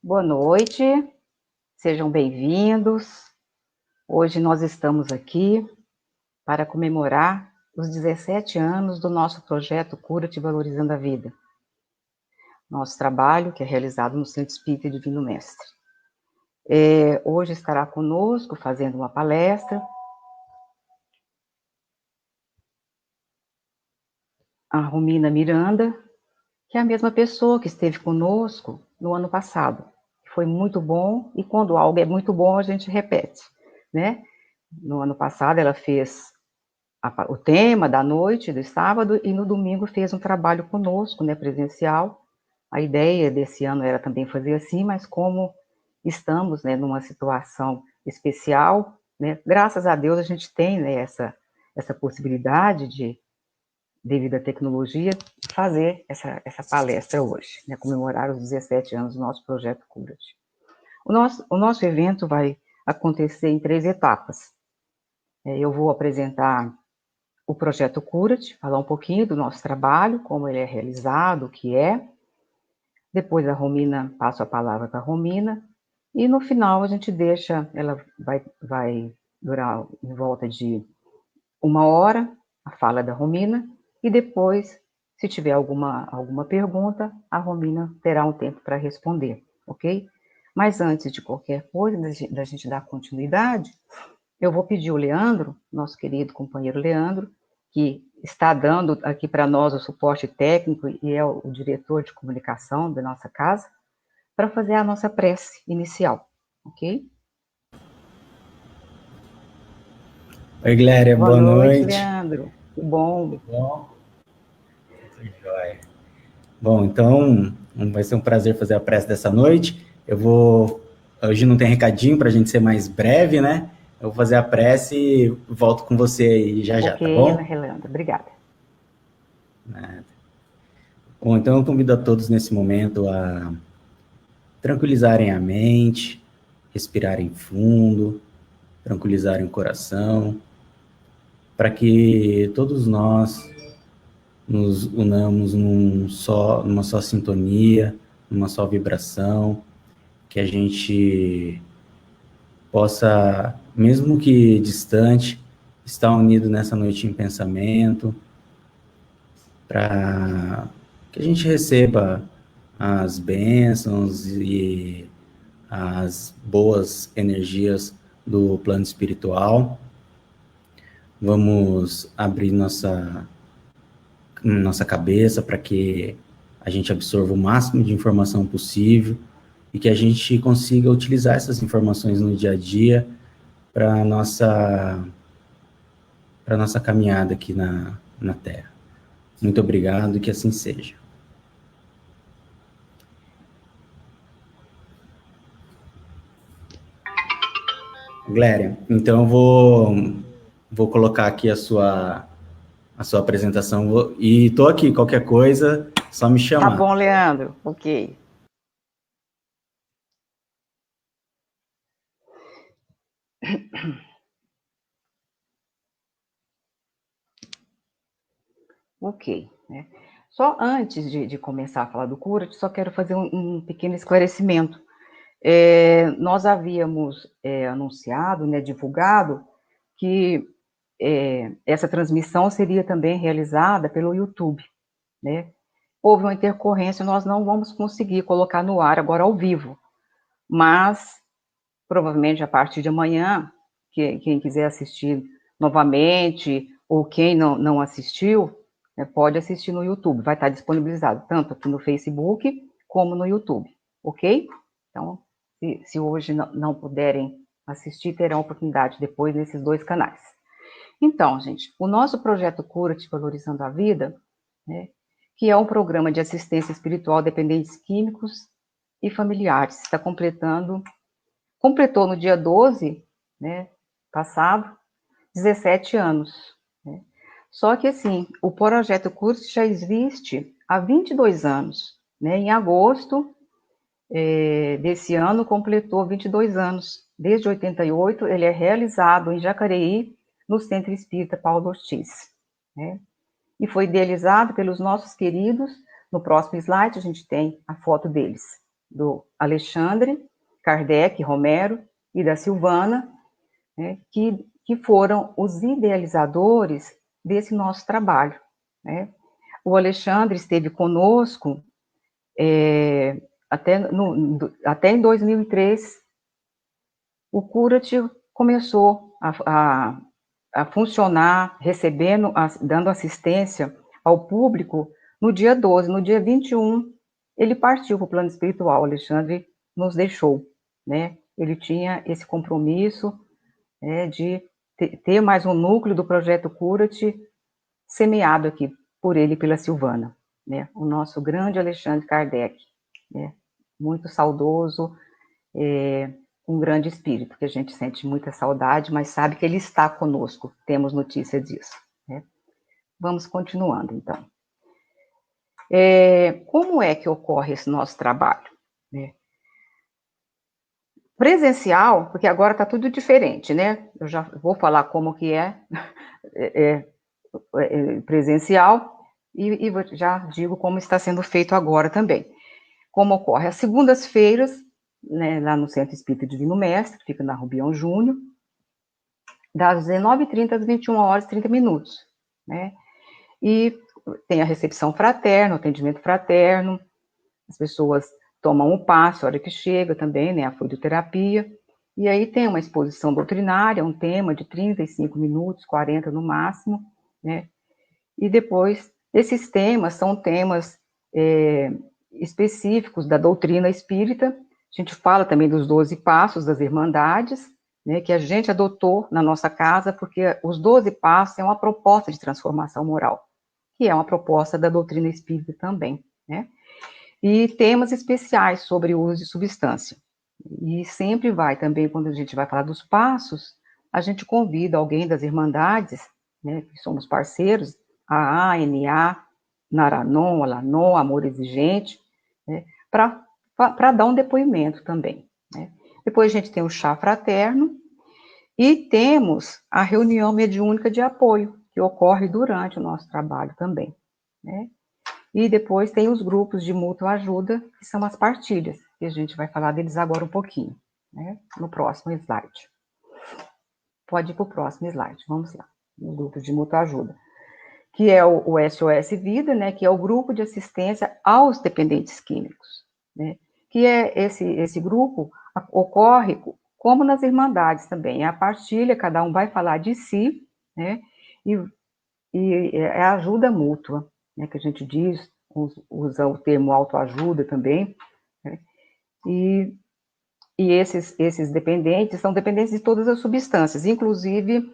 Boa noite, sejam bem-vindos. Hoje nós estamos aqui para comemorar os 17 anos do nosso projeto Cura-te Valorizando a Vida. Nosso trabalho, que é realizado no Centro Espírita Divino Mestre. Hoje estará conosco, fazendo uma palestra, a Romina Miranda, que é a mesma pessoa que esteve conosco no ano passado. Foi muito bom, e quando algo é muito bom, a gente repete, né? No ano passado, ela fez o tema da noite, do sábado, e no domingo fez um trabalho conosco, né, presencial. A ideia desse ano era também fazer assim, mas como estamos, né, numa situação especial, né, graças a Deus a gente tem, né, essa possibilidade de, devido à tecnologia, fazer essa palestra hoje, né, comemorar os 17 anos do nosso projeto Cura-te. O nosso evento vai acontecer em 3 etapas. Eu vou apresentar o projeto Cura-te, falar um pouquinho do nosso trabalho, como ele é realizado, o que é. Depois a Romina, passo a palavra para a Romina, e no final a gente deixa, ela vai durar em volta de 1 hora, a fala da Romina, e depois, se tiver alguma pergunta, a Romina terá um tempo para responder, ok? Mas antes de qualquer coisa, da gente dar continuidade, eu vou pedir o Leandro, nosso querido companheiro Leandro, que está dando aqui para nós o suporte técnico e é o diretor de comunicação da nossa casa, para fazer a nossa prece inicial, ok? Oi, Gléria, boa noite. Leandro. Que bom. Tudo bom? Tudo jóia. Bom, então, vai ser um prazer fazer a prece dessa noite. Hoje não tem recadinho para a gente ser mais breve, né? Eu vou fazer a prece e volto com você aí já, tá bom? Ok, Leandro, obrigada. Nada. Bom, então eu convido a todos nesse momento a tranquilizarem a mente, respirarem fundo, tranquilizarem o coração, para que todos nós nos unamos numa só sintonia, numa só vibração, que a gente possa, mesmo que distante, estar unido nessa noite em pensamento, para que a gente receba as bênçãos e as boas energias do plano espiritual. Vamos abrir nossa cabeça para que a gente absorva o máximo de informação possível e que a gente consiga utilizar essas informações no dia a dia para nossa caminhada aqui na Terra. Muito obrigado e que assim seja. Gléria, então eu vou colocar aqui a sua apresentação e estou aqui, qualquer coisa, só me chamar. Tá bom, Leandro, ok. Ok, né? Só antes de começar a falar do Cura-te, só quero fazer um pequeno esclarecimento. Nós havíamos anunciado, né, divulgado, que essa transmissão seria também realizada pelo YouTube, né? Houve uma intercorrência, nós não vamos conseguir colocar no ar agora ao vivo, mas provavelmente a partir de amanhã, quem quiser assistir novamente, ou quem não assistiu, né, pode assistir no YouTube, vai estar disponibilizado tanto aqui no Facebook como no YouTube, ok? Então, se hoje não puderem assistir, terão oportunidade depois nesses 2 canais. Então, gente, o nosso projeto Cura-te Valorizando a Vida, né, que é um programa de assistência espiritual a dependentes químicos e familiares, completou no dia 12, né, passado, 17 anos. Né? Só que, assim, o projeto Cura-te já existe há 22 anos. Né? Em agosto desse ano, completou 22 anos. Desde 88, ele é realizado em Jacareí, no Centro Espírita Paulo Ortiz. Né? E foi idealizado pelos nossos queridos, no próximo slide a gente tem a foto deles. do Alexandre, Kardec, Romero e da Silvana, né, que foram os idealizadores desse nosso trabalho, né? O Alexandre esteve conosco até em 2003, o Curat começou a funcionar, dando assistência ao público no dia 12. No dia 21, ele partiu para o plano espiritual. O Alexandre nos deixou, né? Ele tinha esse compromisso, né, de ter mais um núcleo do projeto Curat semeado aqui por ele e pela Silvana, né? O nosso grande Alexandre Kardec, né? Muito saudoso, um grande espírito, que a gente sente muita saudade, mas sabe que ele está conosco, temos notícia disso, né? Vamos continuando, então. Como é que ocorre esse nosso trabalho, né? Presencial, porque agora está tudo diferente, né? Eu já vou falar como que presencial e já digo como está sendo feito agora também. Como ocorre às segundas-feiras, né, lá no Centro Espírita Divino Mestre, que fica na Rubião Júnior, das 19h30 às 21h30, né? E tem a recepção fraterna, o atendimento fraterno, as pessoas tomam o passe a hora que chega também, né, a fluidoterapia, e aí tem uma exposição doutrinária, um tema de 35 minutos, 40 no máximo, né? E depois, esses temas são temas específicos da doutrina espírita. A gente fala também dos 12 passos das Irmandades, né, que a gente adotou na nossa casa, porque os 12 passos é uma proposta de transformação moral, que é uma proposta da doutrina espírita também, né? E temas especiais sobre o uso de substância. E sempre vai também, quando a gente vai falar dos passos, a gente convida alguém das Irmandades, né, que somos parceiros, a ANA, Naranon, Alanon, Amor Exigente, né, para dar um depoimento também, né? Depois a gente tem o chá fraterno e temos a reunião mediúnica de apoio, que ocorre durante o nosso trabalho também, né? E depois tem os grupos de mútua ajuda, que são as partilhas, que a gente vai falar deles agora um pouquinho, né, no próximo slide. Pode ir para o próximo slide, vamos lá. Os grupos de mútua ajuda, que é o SOS Vida, né, que é o grupo de assistência aos dependentes químicos, né, que é esse grupo ocorre como nas Irmandades também, é a partilha, cada um vai falar de si, né, e é a ajuda mútua, né, que a gente diz, usa o termo autoajuda também, né, e esses dependentes são dependentes de todas as substâncias, inclusive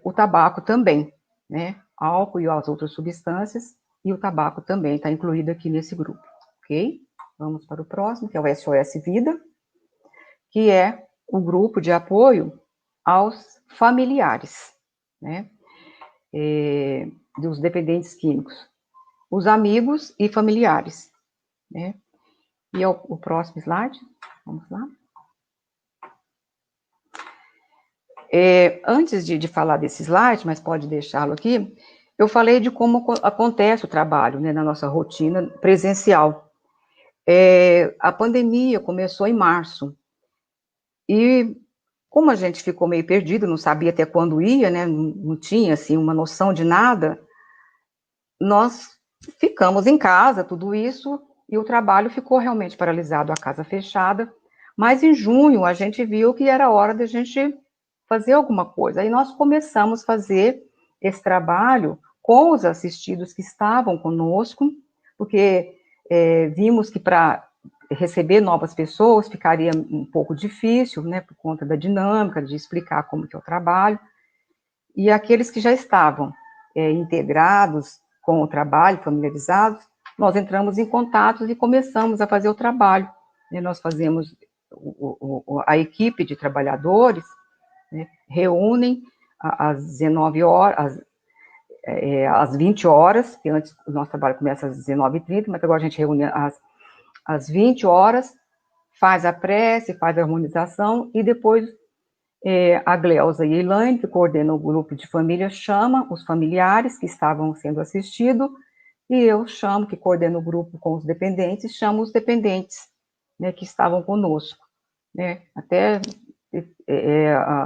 o tabaco também, né, álcool e as outras substâncias, e o tabaco também está incluído aqui nesse grupo, ok? Vamos para o próximo, que é o SOS Vida, que é o grupo de apoio aos familiares, né, dos dependentes químicos, os amigos e familiares, né? E o próximo slide, vamos lá. Antes de falar desse slide, mas pode deixá-lo aqui, eu falei de como acontece o trabalho, né, na nossa rotina presencial. A pandemia começou em março, e como a gente ficou meio perdido, não sabia até quando ia, né, não tinha, assim, uma noção de nada, nós ficamos em casa, tudo isso, e o trabalho ficou realmente paralisado, a casa fechada, mas em junho a gente viu que era hora de a gente fazer alguma coisa, aí nós começamos a fazer esse trabalho com os assistidos que estavam conosco, porque vimos que para receber novas pessoas ficaria um pouco difícil, né, por conta da dinâmica, de explicar como que é o trabalho, e aqueles que já estavam integrados com o trabalho, familiarizados, nós entramos em contato e começamos a fazer o trabalho, né? Nós fazemos, a equipe de trabalhadores, né, reúnem às 19 horas, às 20 horas, que antes o nosso trabalho começa às 19h30, mas agora a gente reúne às 20 horas, faz a prece, faz a harmonização, e depois a Gleusa e a Elaine, que coordenam o grupo de família, chama os familiares que estavam sendo assistidos, e eu chamo, que coordeno o grupo com os dependentes, chamo os dependentes, né, que estavam conosco, né? Até,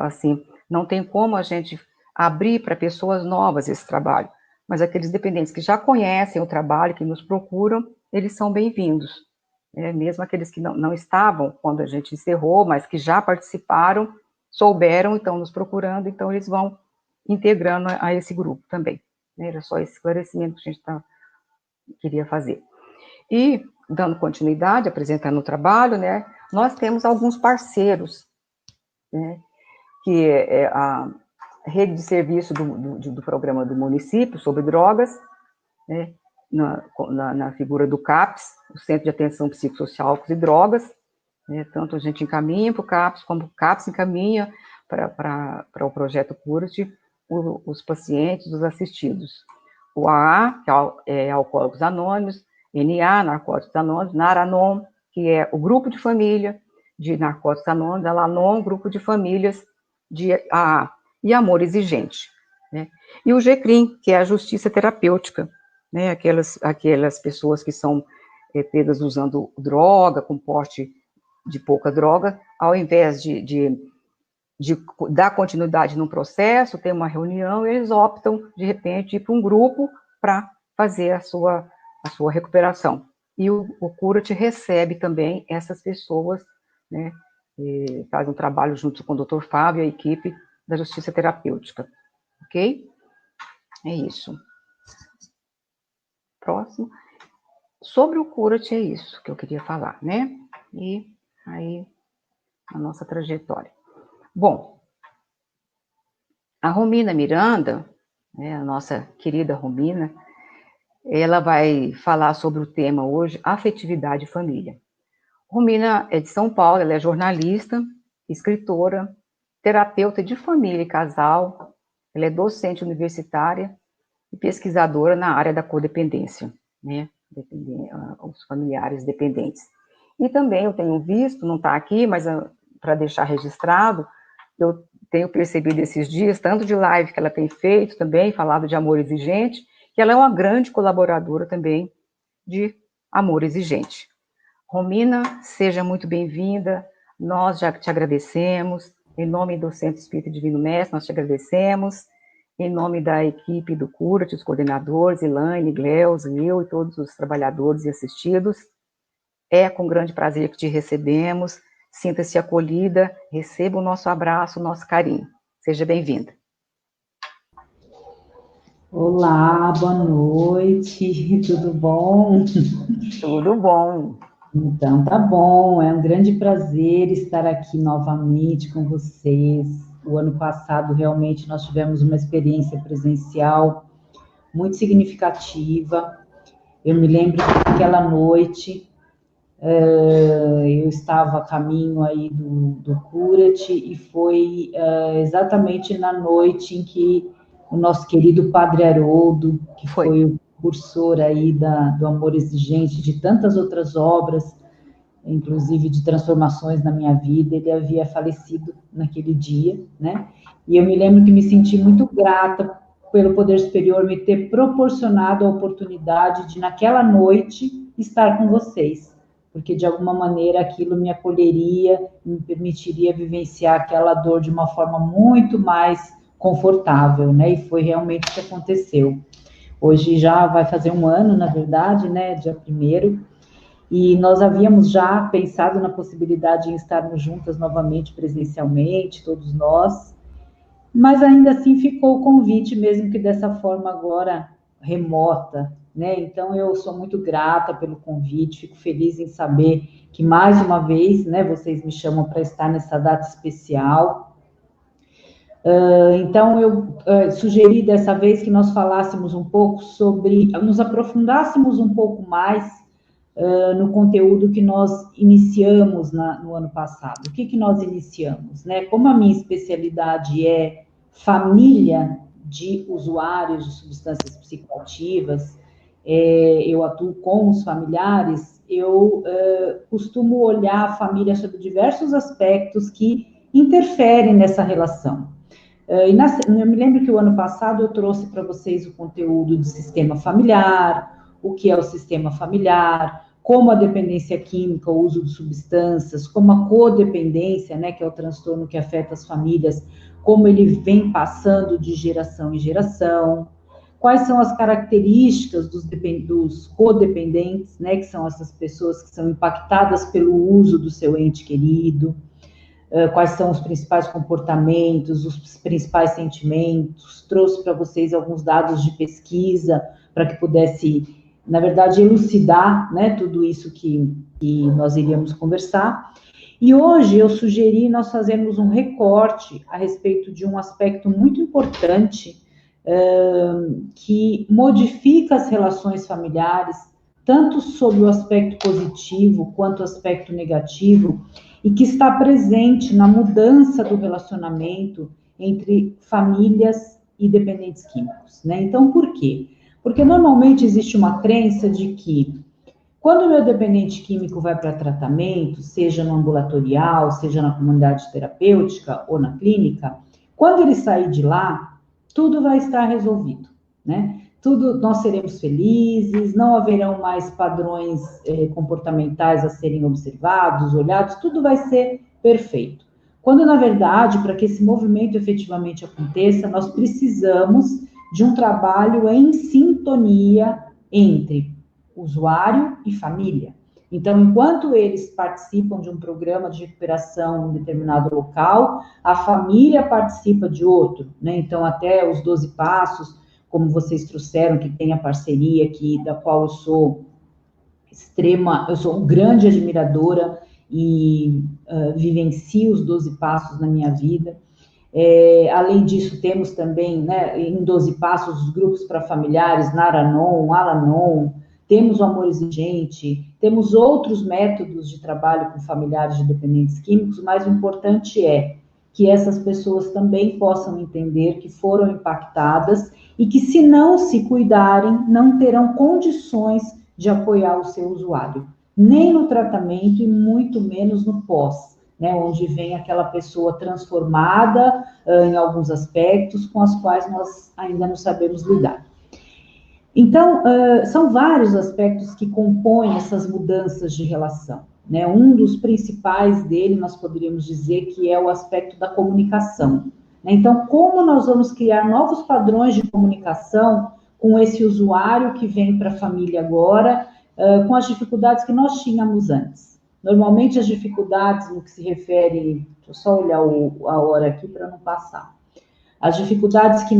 assim, não tem como a gente abrir para pessoas novas esse trabalho, mas aqueles dependentes que já conhecem o trabalho, que nos procuram, eles são bem-vindos, né? Mesmo aqueles que não estavam quando a gente encerrou, mas que já participaram, souberam, estão nos procurando, então eles vão integrando a esse grupo também, né? Era só esse esclarecimento que a gente queria fazer. E, dando continuidade, apresentando o trabalho, né, nós temos alguns parceiros, né, que é a rede de serviço do programa do município sobre drogas, né, na figura do CAPS, o Centro de Atenção Psicossocial, Álcool e Drogas, né, tanto a gente encaminha para o CAPS, como o CAPS encaminha para o projeto Cura-te os pacientes, os assistidos. O AA, que é Alcoólicos Anônimos, NA, Narcóticos Anônimos, Naranon, que é o grupo de família de Narcóticos Anônimos, Alanon, grupo de famílias de AA, e Amor Exigente, né? E o GCRIM, que é a Justiça Terapêutica, né? Aquelas pessoas que são pegas usando droga, com porte de pouca droga, ao invés de dar continuidade num processo, ter uma reunião, eles optam, de repente, ir para um grupo para fazer a sua recuperação. E o Cura-te recebe também essas pessoas, né, faz um trabalho junto com o Dr. Fábio e a equipe da Justiça Terapêutica. Ok? É isso. Próximo. Sobre o Cura-te é isso que eu queria falar, né? E aí, a nossa trajetória. Bom, a Romina Miranda, né, a nossa querida Romina, ela vai falar sobre o tema hoje, afetividade e família. Romina é de São Paulo, ela é jornalista, escritora, terapeuta de família e casal, ela é docente universitária e pesquisadora na área da codependência, né, os familiares dependentes. E também eu tenho visto, não está aqui, mas para deixar registrado, eu tenho percebido esses dias, tanto de live que ela tem feito também, falado de Amor Exigente, que ela é uma grande colaboradora também de Amor Exigente. Romina, seja muito bem-vinda, nós já te agradecemos, em nome do Centro Espírita Divino Mestre, nós te agradecemos, em nome da equipe do Cura-te, os coordenadores, Elaine, Gleus, eu e todos os trabalhadores e assistidos, é com grande prazer que te recebemos, sinta-se acolhida, receba o nosso abraço, o nosso carinho. Seja bem-vinda. Olá, boa noite, tudo bom? Tudo bom. Então, tá bom, é um grande prazer estar aqui novamente com vocês. O ano passado, realmente, nós tivemos uma experiência presencial muito significativa. Eu me lembro que naquela noite, eu estava a caminho aí do Cura-te e foi exatamente na noite em que o nosso querido Padre Haroldo, que foi o cursor aí do Amor Exigente, de tantas outras obras, inclusive de transformações na minha vida, ele havia falecido naquele dia, né? E eu me lembro que me senti muito grata pelo Poder Superior me ter proporcionado a oportunidade de, naquela noite, estar com vocês, porque de alguma maneira aquilo me acolheria, me permitiria vivenciar aquela dor de uma forma muito mais confortável, né? E foi realmente o que aconteceu. Hoje já vai fazer um ano, na verdade, né? Dia 1º, e nós havíamos já pensado na possibilidade de estarmos juntas novamente presencialmente, todos nós, mas ainda assim ficou o convite, mesmo que dessa forma agora remota, né? Então eu sou muito grata pelo convite, fico feliz em saber que mais uma vez, né, vocês me chamam para estar nessa data especial. Então eu sugeri dessa vez que nós falássemos um pouco sobre, nos aprofundássemos um pouco mais no conteúdo que nós iniciamos no ano passado. O que nós iniciamos, né? Como a minha especialidade é família de usuários de substâncias psicoativas, eu atuo com os familiares, eu costumo olhar a família sob diversos aspectos que interferem nessa relação. Eu me lembro que o ano passado eu trouxe para vocês o conteúdo do sistema familiar, o que é o sistema familiar, como a dependência química, o uso de substâncias, como a codependência, né, que é o transtorno que afeta as famílias, como ele vem passando de geração em geração, quais são as características dos codependentes, né, que são essas pessoas que são impactadas pelo uso do seu ente querido, quais são os principais comportamentos, os principais sentimentos. Trouxe para vocês alguns dados de pesquisa para que pudesse, na verdade, elucidar, né, tudo isso que nós iríamos conversar. E hoje eu sugeri nós fazermos um recorte a respeito de um aspecto muito importante que modifica as relações familiares, tanto sob o aspecto positivo quanto o aspecto negativo, e que está presente na mudança do relacionamento entre famílias e dependentes químicos, né? Então, por quê? Porque normalmente existe uma crença de que quando o meu dependente químico vai para tratamento, seja no ambulatorial, seja na comunidade terapêutica ou na clínica, quando ele sair de lá, tudo vai estar resolvido, né? Tudo, nós seremos felizes, não haverão mais padrões comportamentais a serem observados, olhados, tudo vai ser perfeito. Quando, na verdade, para que esse movimento efetivamente aconteça, nós precisamos de um trabalho em sintonia entre usuário e família. Então, enquanto eles participam de um programa de recuperação em determinado local, a família participa de outro, né? Então, até os 12 passos, como vocês trouxeram, que tem a parceria aqui, da qual eu sou grande admiradora e vivencio os 12 passos na minha vida. Além disso, temos também, né, em 12 passos, os grupos para familiares, Naranon, Alanon, temos o Amor Exigente, temos outros métodos de trabalho com familiares de dependentes químicos, mas o importante é que essas pessoas também possam entender que foram impactadas e que, se não se cuidarem, não terão condições de apoiar o seu usuário, nem no tratamento e muito menos no pós, né, onde vem aquela pessoa transformada em alguns aspectos com as quais nós ainda não sabemos lidar. Então, são vários aspectos que compõem essas mudanças de relação, né? Um dos principais dele, nós poderíamos dizer que é o aspecto da comunicação, né? Então, como nós vamos criar novos padrões de comunicação com esse usuário que vem para a família agora, com as dificuldades que nós tínhamos antes? Normalmente, as dificuldades no que se refere... Deixa eu só olhar a hora aqui para não passar. As dificuldades que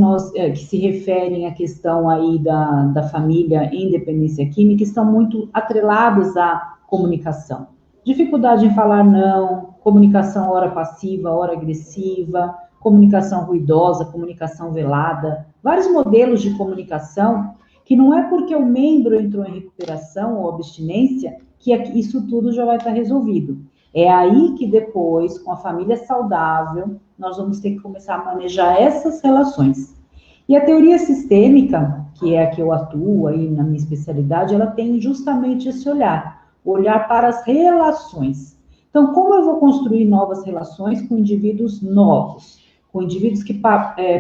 se referem à questão aí da família em dependência química estão muito atreladas à comunicação. Dificuldade em falar não, comunicação ora passiva, ora agressiva, comunicação ruidosa, comunicação velada, vários modelos de comunicação que não é porque o membro entrou em recuperação ou abstinência que isso tudo já vai estar resolvido. É aí que depois, com a família saudável, nós vamos ter que começar a manejar essas relações. E a teoria sistêmica, que é a que eu atuo aí na minha especialidade, ela tem justamente esse olhar para as relações. Então, como eu vou construir novas relações com indivíduos novos, com indivíduos que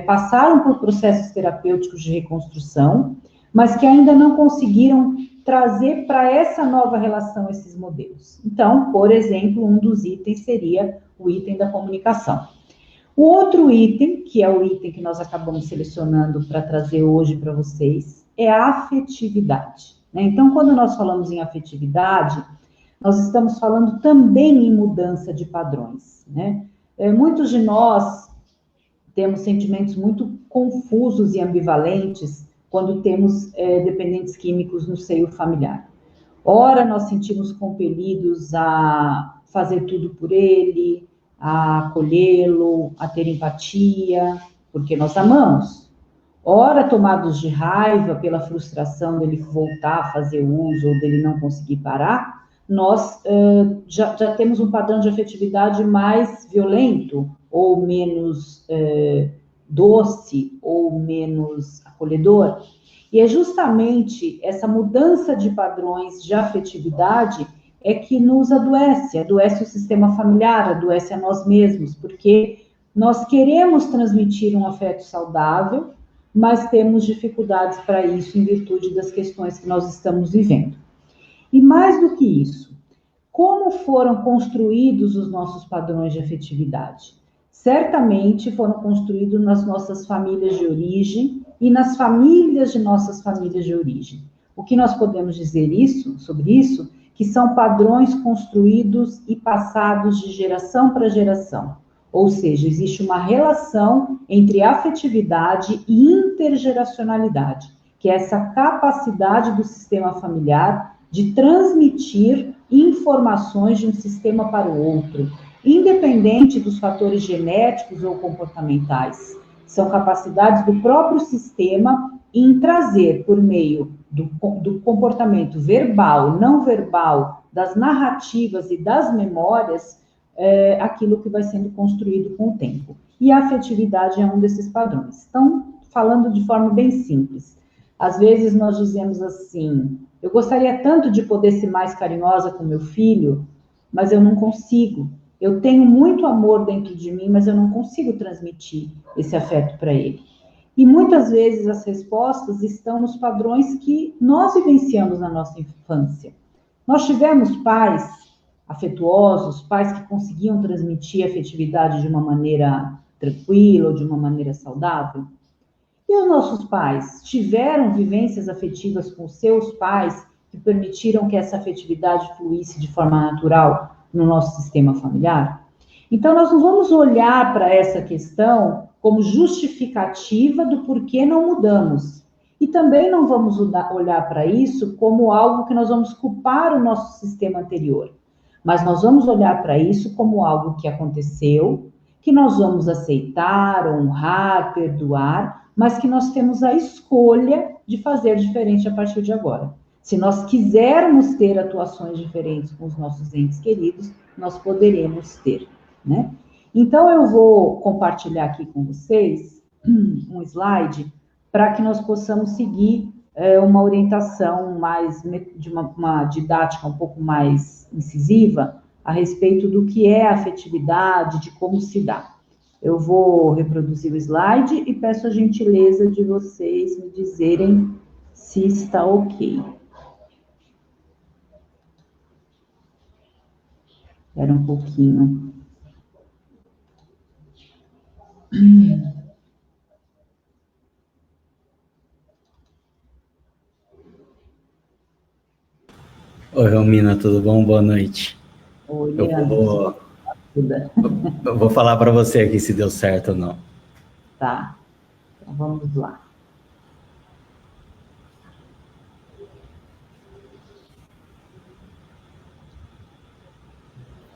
passaram por processos terapêuticos de reconstrução, mas que ainda não conseguiram trazer para essa nova relação esses modelos. Então, por exemplo, um dos itens seria o item da comunicação. O outro item, que é o item que nós acabamos selecionando para trazer hoje para vocês, é a afetividade, né? Então, quando nós falamos em afetividade, nós estamos falando também em mudança de padrões, né? Muitos de nós temos sentimentos muito confusos e ambivalentes quando temos dependentes químicos no seio familiar. Ora, nós sentimos compelidos a fazer tudo por ele, a acolhê-lo, a ter empatia, porque nós amamos. Ora, tomados de raiva pela frustração dele voltar a fazer uso ou dele não conseguir parar, nós já temos um padrão de afetividade mais violento ou menos doce ou menos acolhedor. E é justamente essa mudança de padrões de afetividade é que nos adoece o sistema familiar, adoece a nós mesmos, porque nós queremos transmitir um afeto saudável, mas temos dificuldades para isso em virtude das questões que nós estamos vivendo. E mais do que isso, como foram construídos os nossos padrões de afetividade? Certamente foram construídos nas nossas famílias de origem e nas famílias de nossas famílias de origem. O que nós podemos dizer sobre isso? Que são padrões construídos e passados de geração para geração. Ou seja, existe uma relação entre afetividade e intergeracionalidade, que é essa capacidade do sistema familiar de transmitir informações de um sistema para o outro, independente dos fatores genéticos ou comportamentais. São capacidades do próprio sistema em trazer, por meio do comportamento verbal, não verbal, das narrativas e das memórias, aquilo que vai sendo construído com o tempo. E a afetividade é um desses padrões. Então, falando de forma bem simples, às vezes nós dizemos assim, eu gostaria tanto de poder ser mais carinhosa com meu filho, mas eu não consigo. Eu tenho muito amor dentro de mim, mas eu não consigo transmitir esse afeto para ele. E muitas vezes as respostas estão nos padrões que nós vivenciamos na nossa infância. Nós tivemos pais afetuosos, pais que conseguiam transmitir afetividade de uma maneira tranquila ou de uma maneira saudável. E os nossos pais tiveram vivências afetivas com seus pais que permitiram que essa afetividade fluísse de forma natural no nosso sistema familiar? Então, nós não vamos olhar para essa questão como justificativa do porquê não mudamos. E também não vamos olhar para isso como algo que nós vamos culpar o nosso sistema anterior. Mas nós vamos olhar para isso como algo que aconteceu, que nós vamos aceitar, honrar, perdoar, mas que nós temos a escolha de fazer diferente a partir de agora. Se nós quisermos ter atuações diferentes com os nossos entes queridos, nós poderemos ter, né? Então, eu vou compartilhar aqui com vocês um slide para que nós possamos seguir uma orientação mais, de uma didática um pouco mais incisiva a respeito do que é a afetividade, de como se dá. Eu vou reproduzir o slide e peço a gentileza de vocês me dizerem se está ok. Espera um pouquinho. Oi, Romina, tudo bom? Boa noite. Oi, Eu vou falar para você aqui se deu certo ou não. Tá, então vamos lá.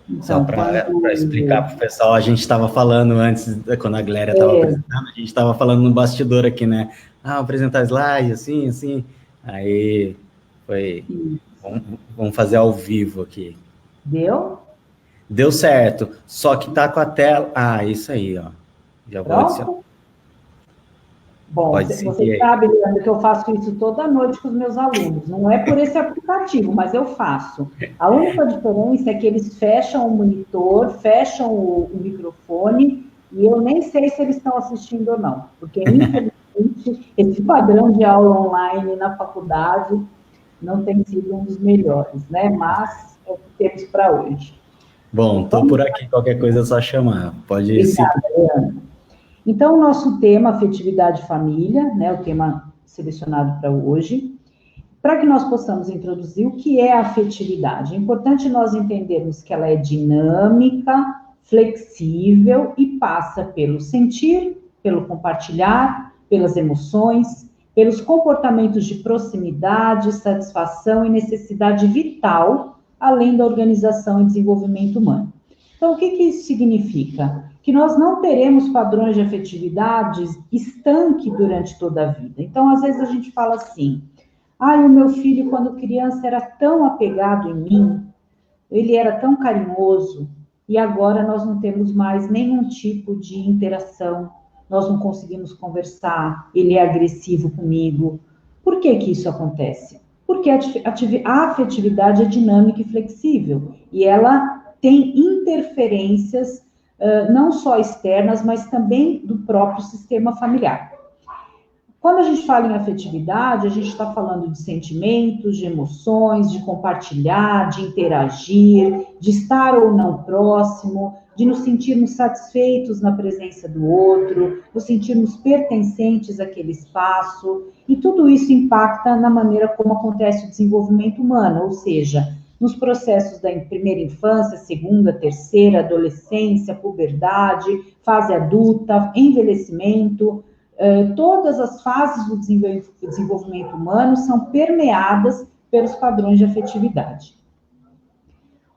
Então, só para explicar para o pessoal, a gente estava falando antes, quando a Gléria estava apresentando, a gente estava falando no bastidor aqui, né? Apresentar slide, assim. Aí foi... Vamos fazer ao vivo aqui. Deu? Deu certo, só que tá com a tela... isso aí, ó. Já vou adicionar. Bom, você sabe, Leandro, que eu faço isso toda noite com os meus alunos. Não é por esse aplicativo, mas eu faço. A única diferença é que eles fecham o monitor, fecham o microfone, e eu nem sei se eles estão assistindo ou não. Porque, infelizmente, esse padrão de aula online na faculdade não tem sido um dos melhores, né? Mas é o que temos para hoje. Bom, estou por aqui, qualquer coisa é só chamar. Pode ir. Obrigada, Leandro. Então, o nosso tema, afetividade e família, né, o tema selecionado para hoje, para que nós possamos introduzir o que é a afetividade. É importante nós entendermos que ela é dinâmica, flexível e passa pelo sentir, pelo compartilhar, pelas emoções, pelos comportamentos de proximidade, satisfação e necessidade vital, além da organização e desenvolvimento humano. Então, o que isso significa? Que nós não teremos padrões de afetividade estanque durante toda a vida. Então, às vezes a gente fala assim, o meu filho, quando criança, era tão apegado em mim, ele era tão carinhoso, e agora nós não temos mais nenhum tipo de interação, nós não conseguimos conversar, ele é agressivo comigo. Por que isso acontece? Porque a afetividade é dinâmica e flexível, e ela tem interferências não só externas, mas também do próprio sistema familiar. Quando a gente fala em afetividade, a gente está falando de sentimentos, de emoções, de compartilhar, de interagir, de estar ou não próximo, de nos sentirmos satisfeitos na presença do outro, nos sentirmos pertencentes àquele espaço, e tudo isso impacta na maneira como acontece o desenvolvimento humano, ou seja, nos processos da primeira infância, segunda, terceira, adolescência, puberdade, fase adulta, envelhecimento. Todas as fases do desenvolvimento humano são permeadas pelos padrões de afetividade.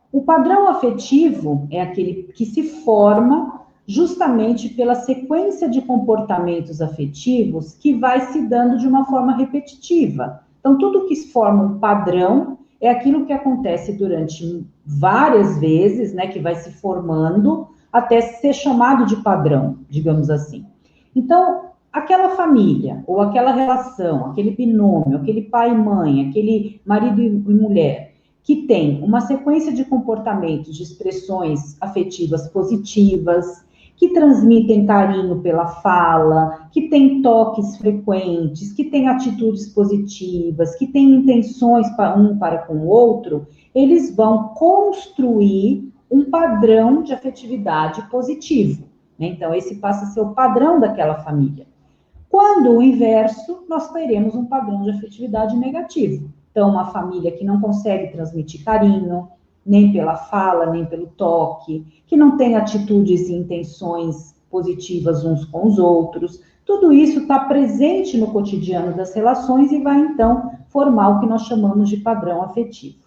O padrão afetivo é aquele que se forma justamente pela sequência de comportamentos afetivos que vai se dando de uma forma repetitiva. Então, tudo que forma um padrão é aquilo que acontece durante várias vezes, né, que vai se formando até ser chamado de padrão, digamos assim. Então, aquela família, ou aquela relação, aquele binômio, aquele pai e mãe, aquele marido e mulher, que tem uma sequência de comportamentos, de expressões afetivas positivas, que transmitem carinho pela fala, que tem toques frequentes, que tem atitudes positivas, que tem intenções um para com o outro, eles vão construir um padrão de afetividade positivo. Então, esse passa a ser o padrão daquela família. Quando o inverso, nós teremos um padrão de afetividade negativo. Então, uma família que não consegue transmitir carinho, nem pela fala, nem pelo toque, que não tem atitudes e intenções positivas uns com os outros, tudo isso está presente no cotidiano das relações e vai, então, formar o que nós chamamos de padrão afetivo.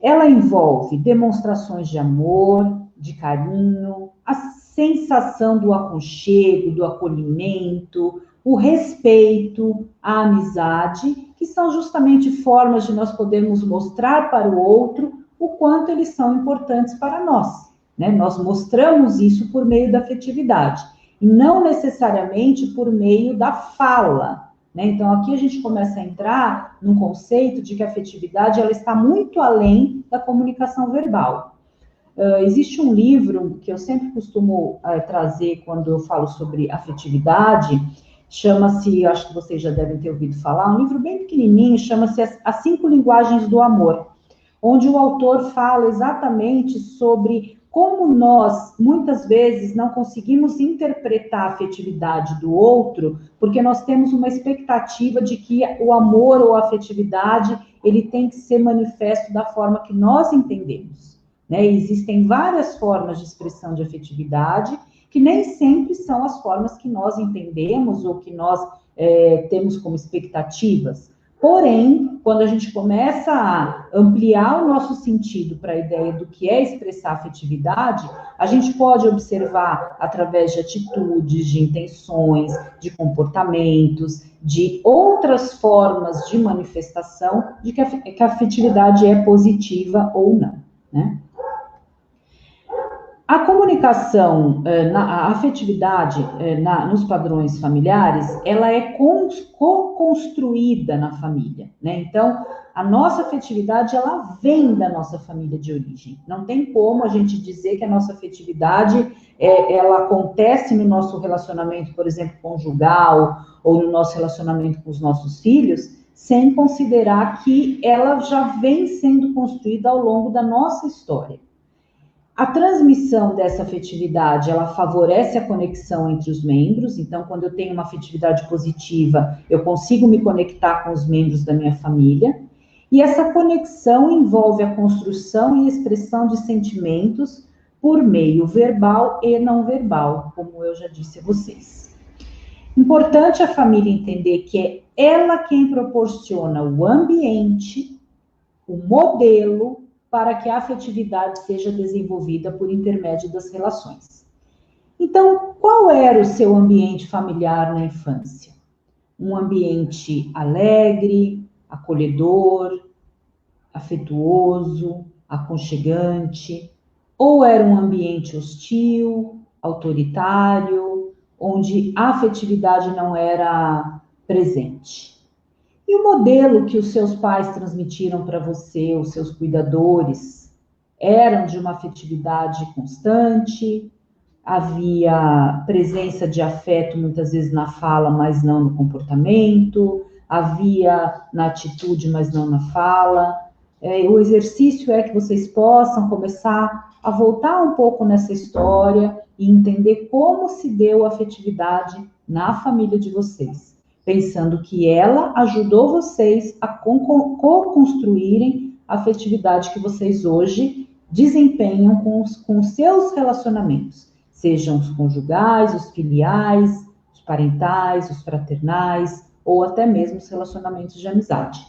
Ela envolve demonstrações de amor, de carinho, a sensação do aconchego, do acolhimento, o respeito, a amizade, que são justamente formas de nós podermos mostrar para o outro o quanto eles são importantes para nós, né? Nós mostramos isso por meio da afetividade, e não necessariamente por meio da fala, né? Então, aqui a gente começa a entrar num conceito de que a afetividade ela está muito além da comunicação verbal. Existe um livro que eu sempre costumo trazer quando eu falo sobre afetividade, chama-se, acho que vocês já devem ter ouvido falar, um livro bem pequenininho, chama-se As 5 Linguagens do Amor, onde o autor fala exatamente sobre como nós, muitas vezes, não conseguimos interpretar a afetividade do outro, porque nós temos uma expectativa de que o amor ou a afetividade, ele tem que ser manifesto da forma que nós entendemos, né? Existem várias formas de expressão de afetividade, que nem sempre são as formas que nós entendemos ou que nós temos como expectativas. Porém, quando a gente começa a ampliar o nosso sentido para a ideia do que é expressar afetividade, a gente pode observar através de atitudes, de intenções, de comportamentos, de outras formas de manifestação de que a afetividade é positiva ou não, né? A comunicação, a afetividade nos padrões familiares, ela é co-construída na família, né? Então, a nossa afetividade, ela vem da nossa família de origem. Não tem como a gente dizer que a nossa afetividade, ela acontece no nosso relacionamento, por exemplo, conjugal, ou no nosso relacionamento com os nossos filhos, sem considerar que ela já vem sendo construída ao longo da nossa história. A transmissão dessa afetividade, ela favorece a conexão entre os membros. Então, quando eu tenho uma afetividade positiva, eu consigo me conectar com os membros da minha família. E essa conexão envolve a construção e expressão de sentimentos por meio verbal e não verbal, como eu já disse a vocês. Importante a família entender que é ela quem proporciona o ambiente, o modelo, para que a afetividade seja desenvolvida por intermédio das relações. Então, qual era o seu ambiente familiar na infância? Um ambiente alegre, acolhedor, afetuoso, aconchegante? Ou era um ambiente hostil, autoritário, onde a afetividade não era presente? E o modelo que os seus pais transmitiram para você, os seus cuidadores, eram de uma afetividade constante, havia presença de afeto muitas vezes na fala, mas não no comportamento, havia na atitude, mas não na fala. O exercício é que vocês possam começar a voltar um pouco nessa história e entender como se deu a afetividade na família de vocês, pensando que ela ajudou vocês a co-construírem a afetividade que vocês hoje desempenham com os seus relacionamentos, sejam os conjugais, os filiais, os parentais, os fraternais, ou até mesmo os relacionamentos de amizade.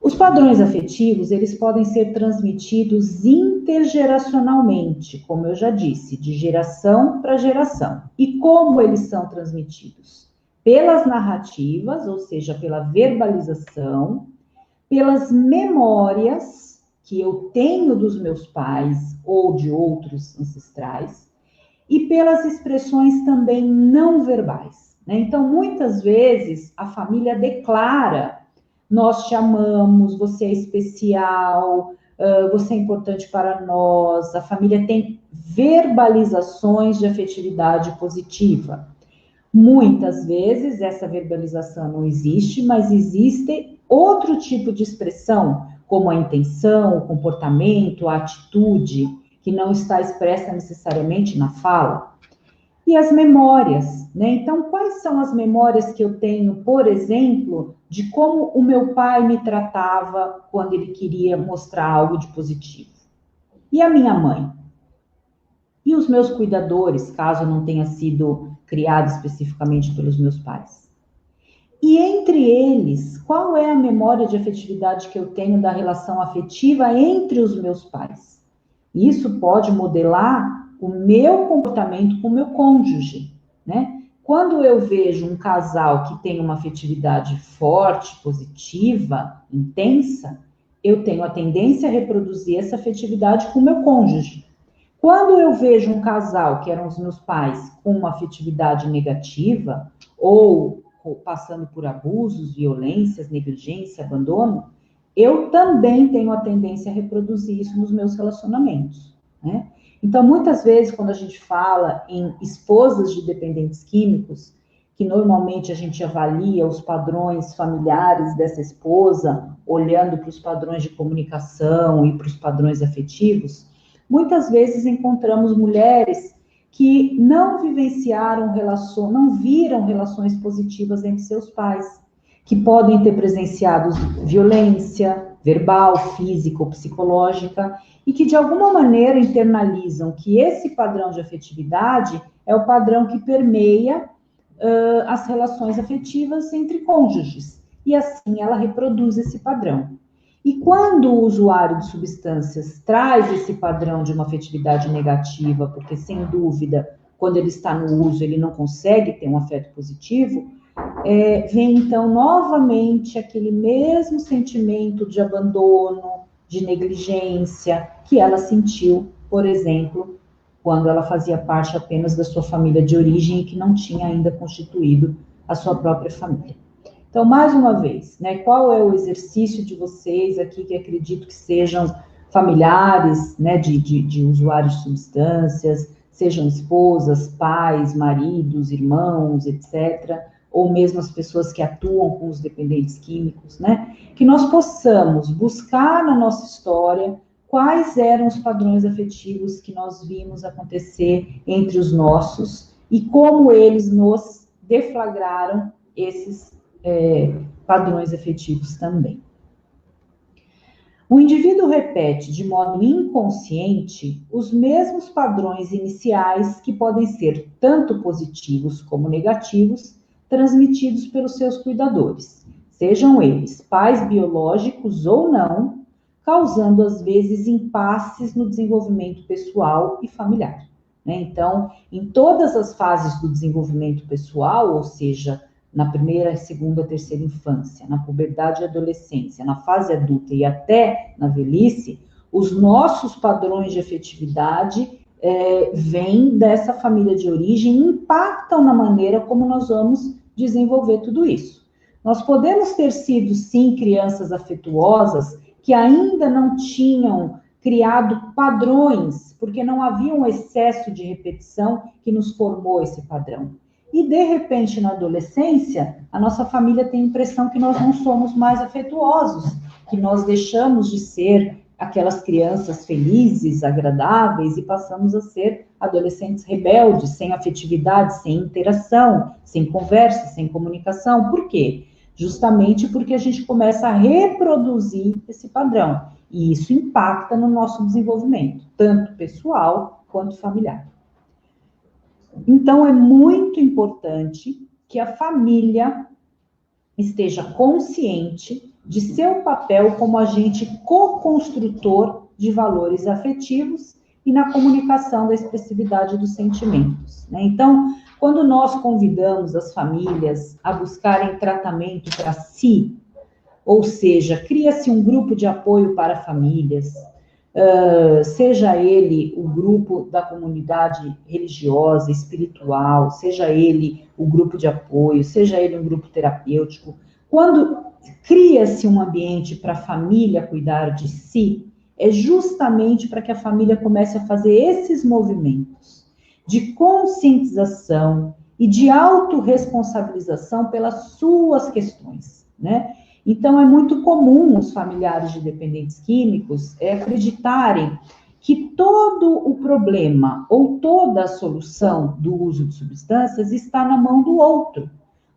Os padrões afetivos, eles podem ser transmitidos intergeracionalmente, como eu já disse, de geração para geração. E como eles são transmitidos? Pelas narrativas, ou seja, pela verbalização, pelas memórias que eu tenho dos meus pais ou de outros ancestrais, e pelas expressões também não verbais, né? Então, muitas vezes, a família declara: nós te amamos, você é especial, você é importante para nós. A família tem verbalizações de afetividade positiva. Muitas vezes essa verbalização não existe, mas existe outro tipo de expressão, como a intenção, o comportamento, a atitude, que não está expressa necessariamente na fala. E as memórias, né? Então, quais são as memórias que eu tenho, por exemplo, de como o meu pai me tratava quando ele queria mostrar algo de positivo? E a minha mãe? E os meus cuidadores, caso eu não tenha sido criado especificamente pelos meus pais? E entre eles, qual é a memória de afetividade que eu tenho da relação afetiva entre os meus pais? Isso pode modelar o meu comportamento com o meu cônjuge, né? Quando eu vejo um casal que tem uma afetividade forte, positiva, intensa, eu tenho a tendência a reproduzir essa afetividade com o meu cônjuge. Quando eu vejo um casal, que eram os meus pais, com uma afetividade negativa, ou passando por abusos, violências, negligência, abandono, eu também tenho a tendência a reproduzir isso nos meus relacionamentos, né? Então, muitas vezes, quando a gente fala em esposas de dependentes químicos, que normalmente a gente avalia os padrões familiares dessa esposa, olhando para os padrões de comunicação e para os padrões afetivos, muitas vezes encontramos mulheres que não vivenciaram não viram relações positivas entre seus pais, que podem ter presenciado violência verbal, física ou psicológica, e que de alguma maneira internalizam que esse padrão de afetividade é o padrão que permeia as relações afetivas entre cônjuges, e assim ela reproduz esse padrão. E quando o usuário de substâncias traz esse padrão de uma afetividade negativa, porque sem dúvida, quando ele está no uso, ele não consegue ter um afeto positivo, vem então novamente aquele mesmo sentimento de abandono, de negligência que ela sentiu, por exemplo, quando ela fazia parte apenas da sua família de origem e que não tinha ainda constituído a sua própria família. Então, mais uma vez, né, qual é o exercício de vocês aqui, que acredito que sejam familiares, né, de usuários de substâncias, sejam esposas, pais, maridos, irmãos, etc., ou mesmo as pessoas que atuam com os dependentes químicos, né, que nós possamos buscar na nossa história quais eram os padrões afetivos que nós vimos acontecer entre os nossos e como eles nos deflagraram esses padrões afetivos também. O indivíduo repete de modo inconsciente os mesmos padrões iniciais que podem ser tanto positivos como negativos, transmitidos pelos seus cuidadores, sejam eles pais biológicos ou não, causando às vezes impasses no desenvolvimento pessoal e familiar, né? Então, em todas as fases do desenvolvimento pessoal, ou seja, na primeira, segunda, terceira infância, na puberdade e adolescência, na fase adulta e até na velhice, os nossos padrões de afetividade vêm dessa família de origem e impactam na maneira como nós vamos desenvolver tudo isso. Nós podemos ter sido, sim, crianças afetuosas que ainda não tinham criado padrões, porque não havia um excesso de repetição que nos formou esse padrão. E, de repente, na adolescência, a nossa família tem a impressão que nós não somos mais afetuosos, que nós deixamos de ser aquelas crianças felizes, agradáveis, e passamos a ser adolescentes rebeldes, sem afetividade, sem interação, sem conversa, sem comunicação. Por quê? Justamente porque a gente começa a reproduzir esse padrão. E isso impacta no nosso desenvolvimento, tanto pessoal quanto familiar. Então, é muito importante que a família esteja consciente de seu papel como agente co-construtor de valores afetivos e na comunicação da expressividade dos sentimentos, né? Então, quando nós convidamos as famílias a buscarem tratamento para si, ou seja, cria-se um grupo de apoio para famílias, seja ele o grupo da comunidade religiosa, espiritual, seja ele o grupo de apoio, seja ele um grupo terapêutico, quando cria-se um ambiente para a família cuidar de si, é justamente para que a família comece a fazer esses movimentos de conscientização e de autorresponsabilização pelas suas questões, né? Então, é muito comum os familiares de dependentes químicos acreditarem que todo o problema ou toda a solução do uso de substâncias está na mão do outro,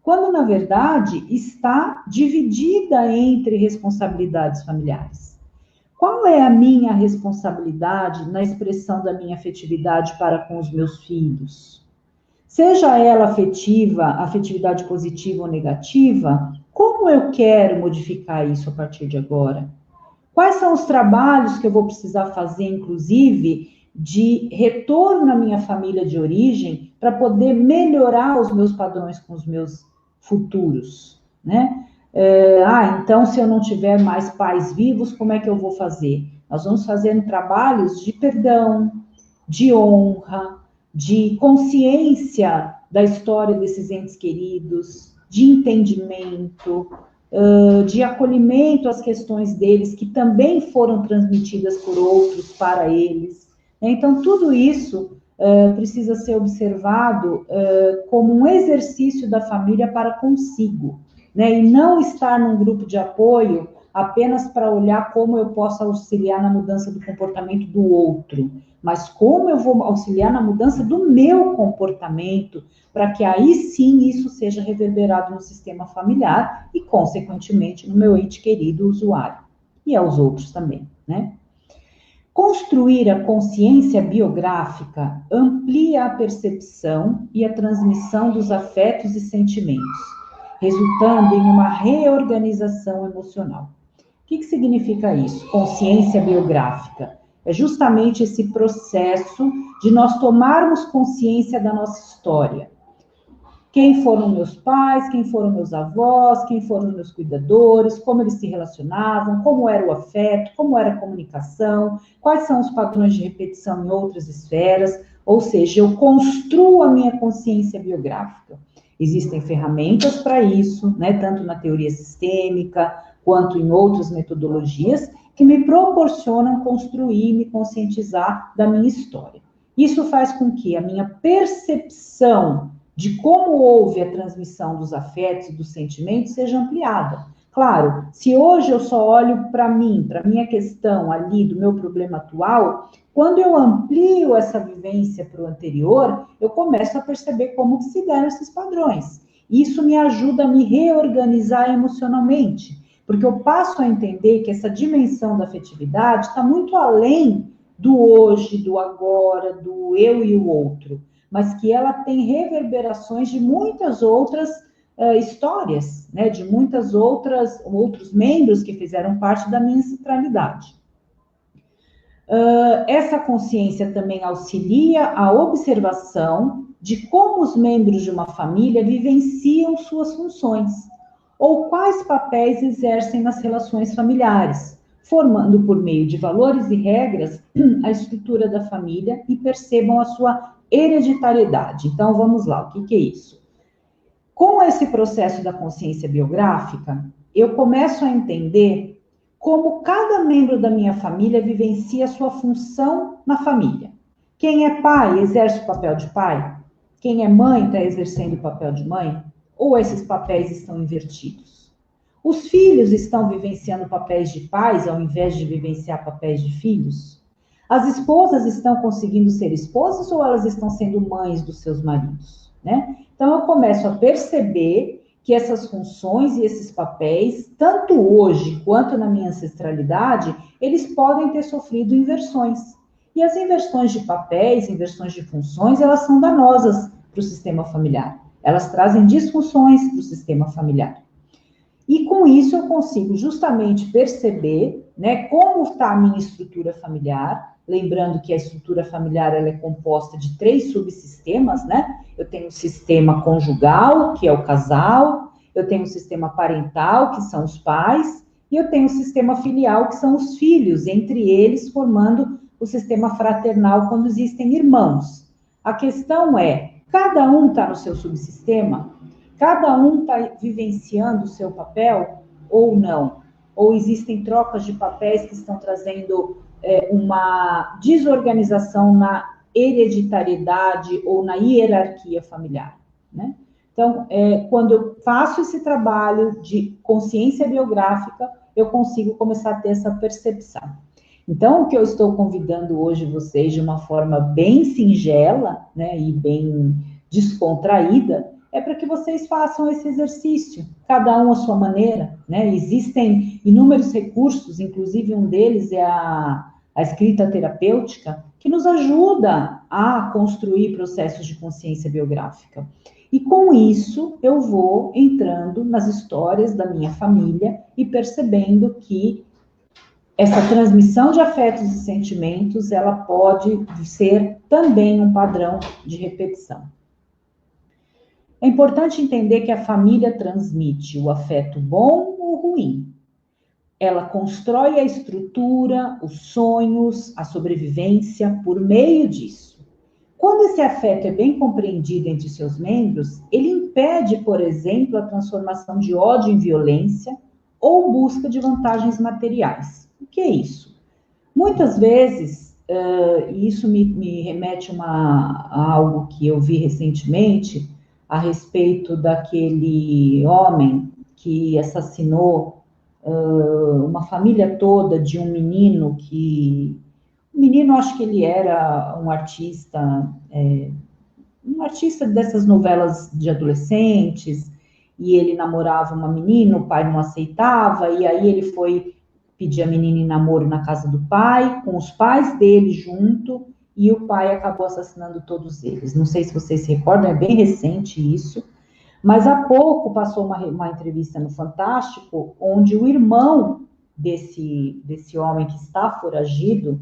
quando, na verdade, está dividida entre responsabilidades familiares. Qual é a minha responsabilidade na expressão da minha afetividade para com os meus filhos? Seja ela afetiva, afetividade positiva ou negativa, como eu quero modificar isso a partir de agora? Quais são os trabalhos que eu vou precisar fazer, inclusive, de retorno à minha família de origem, para poder melhorar os meus padrões com os meus futuros, né? Então, se eu não tiver mais pais vivos, como é que eu vou fazer? Nós vamos fazendo trabalhos de perdão, de honra, de consciência da história desses entes queridos, de entendimento, de acolhimento às questões deles, que também foram transmitidas por outros para eles. Então, tudo isso precisa ser observado como um exercício da família para consigo, né? E não estar num grupo de apoio apenas para olhar como eu posso auxiliar na mudança do comportamento do outro, mas como eu vou auxiliar na mudança do meu comportamento, para que aí sim isso seja reverberado no sistema familiar e, consequentemente, no meu ente querido usuário, e aos outros também, né? Construir a consciência biográfica amplia a percepção e a transmissão dos afetos e sentimentos, resultando em uma reorganização emocional. O que significa isso? Consciência biográfica. É justamente esse processo de nós tomarmos consciência da nossa história. Quem foram meus pais, quem foram meus avós, quem foram meus cuidadores, como eles se relacionavam, como era o afeto, como era a comunicação, quais são os padrões de repetição em outras esferas, ou seja, eu construo a minha consciência biográfica. Existem ferramentas para isso, né, tanto na teoria sistêmica, quanto em outras metodologias, que me proporcionam construir e me conscientizar da minha história. Isso faz com que a minha percepção de como houve a transmissão dos afetos e dos sentimentos seja ampliada. Claro, se hoje eu só olho para mim, para a minha questão ali do meu problema atual, quando eu amplio essa vivência para o anterior, eu começo a perceber como que se deram esses padrões. Isso me ajuda a me reorganizar emocionalmente, porque eu passo a entender que essa dimensão da afetividade está muito além do hoje, do agora, do eu e o outro, mas que ela tem reverberações de muitas outras histórias, né, de muitos outros membros que fizeram parte da minha ancestralidade. Essa consciência também auxilia a observação de como os membros de uma família vivenciam suas funções, ou quais papéis exercem nas relações familiares, formando por meio de valores e regras a estrutura da família e percebam a sua hereditariedade. Então, vamos lá, o que é isso? Com esse processo da consciência biográfica, eu começo a entender como cada membro da minha família vivencia a sua função na família. Quem é pai exerce o papel de pai? Quem é mãe está exercendo o papel de mãe? Ou esses papéis estão invertidos? Os filhos estão vivenciando papéis de pais ao invés de vivenciar papéis de filhos? As esposas estão conseguindo ser esposas ou elas estão sendo mães dos seus maridos, né? Então, eu começo a perceber que essas funções e esses papéis, tanto hoje quanto na minha ancestralidade, eles podem ter sofrido inversões. E as inversões de papéis, inversões de funções, elas são danosas para o sistema familiar. Elas trazem disfunções para o sistema familiar. E com isso eu consigo justamente perceber, né, como está a minha estrutura familiar. Lembrando que a estrutura familiar ela é composta de 3 subsistemas, né? Eu tenho o sistema conjugal, que é o casal, eu tenho o sistema parental, que são os pais, e eu tenho o sistema filial, que são os filhos, entre eles formando o sistema fraternal quando existem irmãos. A questão é, cada um está no seu subsistema? Cada um está vivenciando o seu papel ou não? Ou existem trocas de papéis que estão trazendo uma desorganização na hereditariedade ou na hierarquia familiar, né? Então, quando eu faço esse trabalho de consciência biográfica, eu consigo começar a ter essa percepção. Então, o que eu estou convidando hoje vocês de uma forma bem singela, né, e bem descontraída, é para que vocês façam esse exercício, cada um à sua maneira, né? Existem inúmeros recursos, inclusive um deles é a escrita terapêutica, que nos ajuda a construir processos de consciência biográfica. E com isso, eu vou entrando nas histórias da minha família e percebendo que essa transmissão de afetos e sentimentos, ela pode ser também um padrão de repetição. É importante entender que a família transmite o afeto bom ou ruim. Ela constrói a estrutura, os sonhos, a sobrevivência por meio disso. Quando esse afeto é bem compreendido entre seus membros, ele impede, por exemplo, a transformação de ódio em violência ou busca de vantagens materiais. O que é isso? Muitas vezes, e isso me remete a algo que eu vi recentemente, a respeito daquele homem que assassinou uma família toda de um menino que... O menino, acho que ele era um artista dessas novelas de adolescentes, e ele namorava uma menina, o pai não aceitava, e aí ele foi pedir a menina em namoro na casa do pai, com os pais dele junto, e o pai acabou assassinando todos eles. Não sei se vocês se recordam, é bem recente isso, mas há pouco passou uma entrevista no Fantástico, onde o irmão desse homem que está foragido,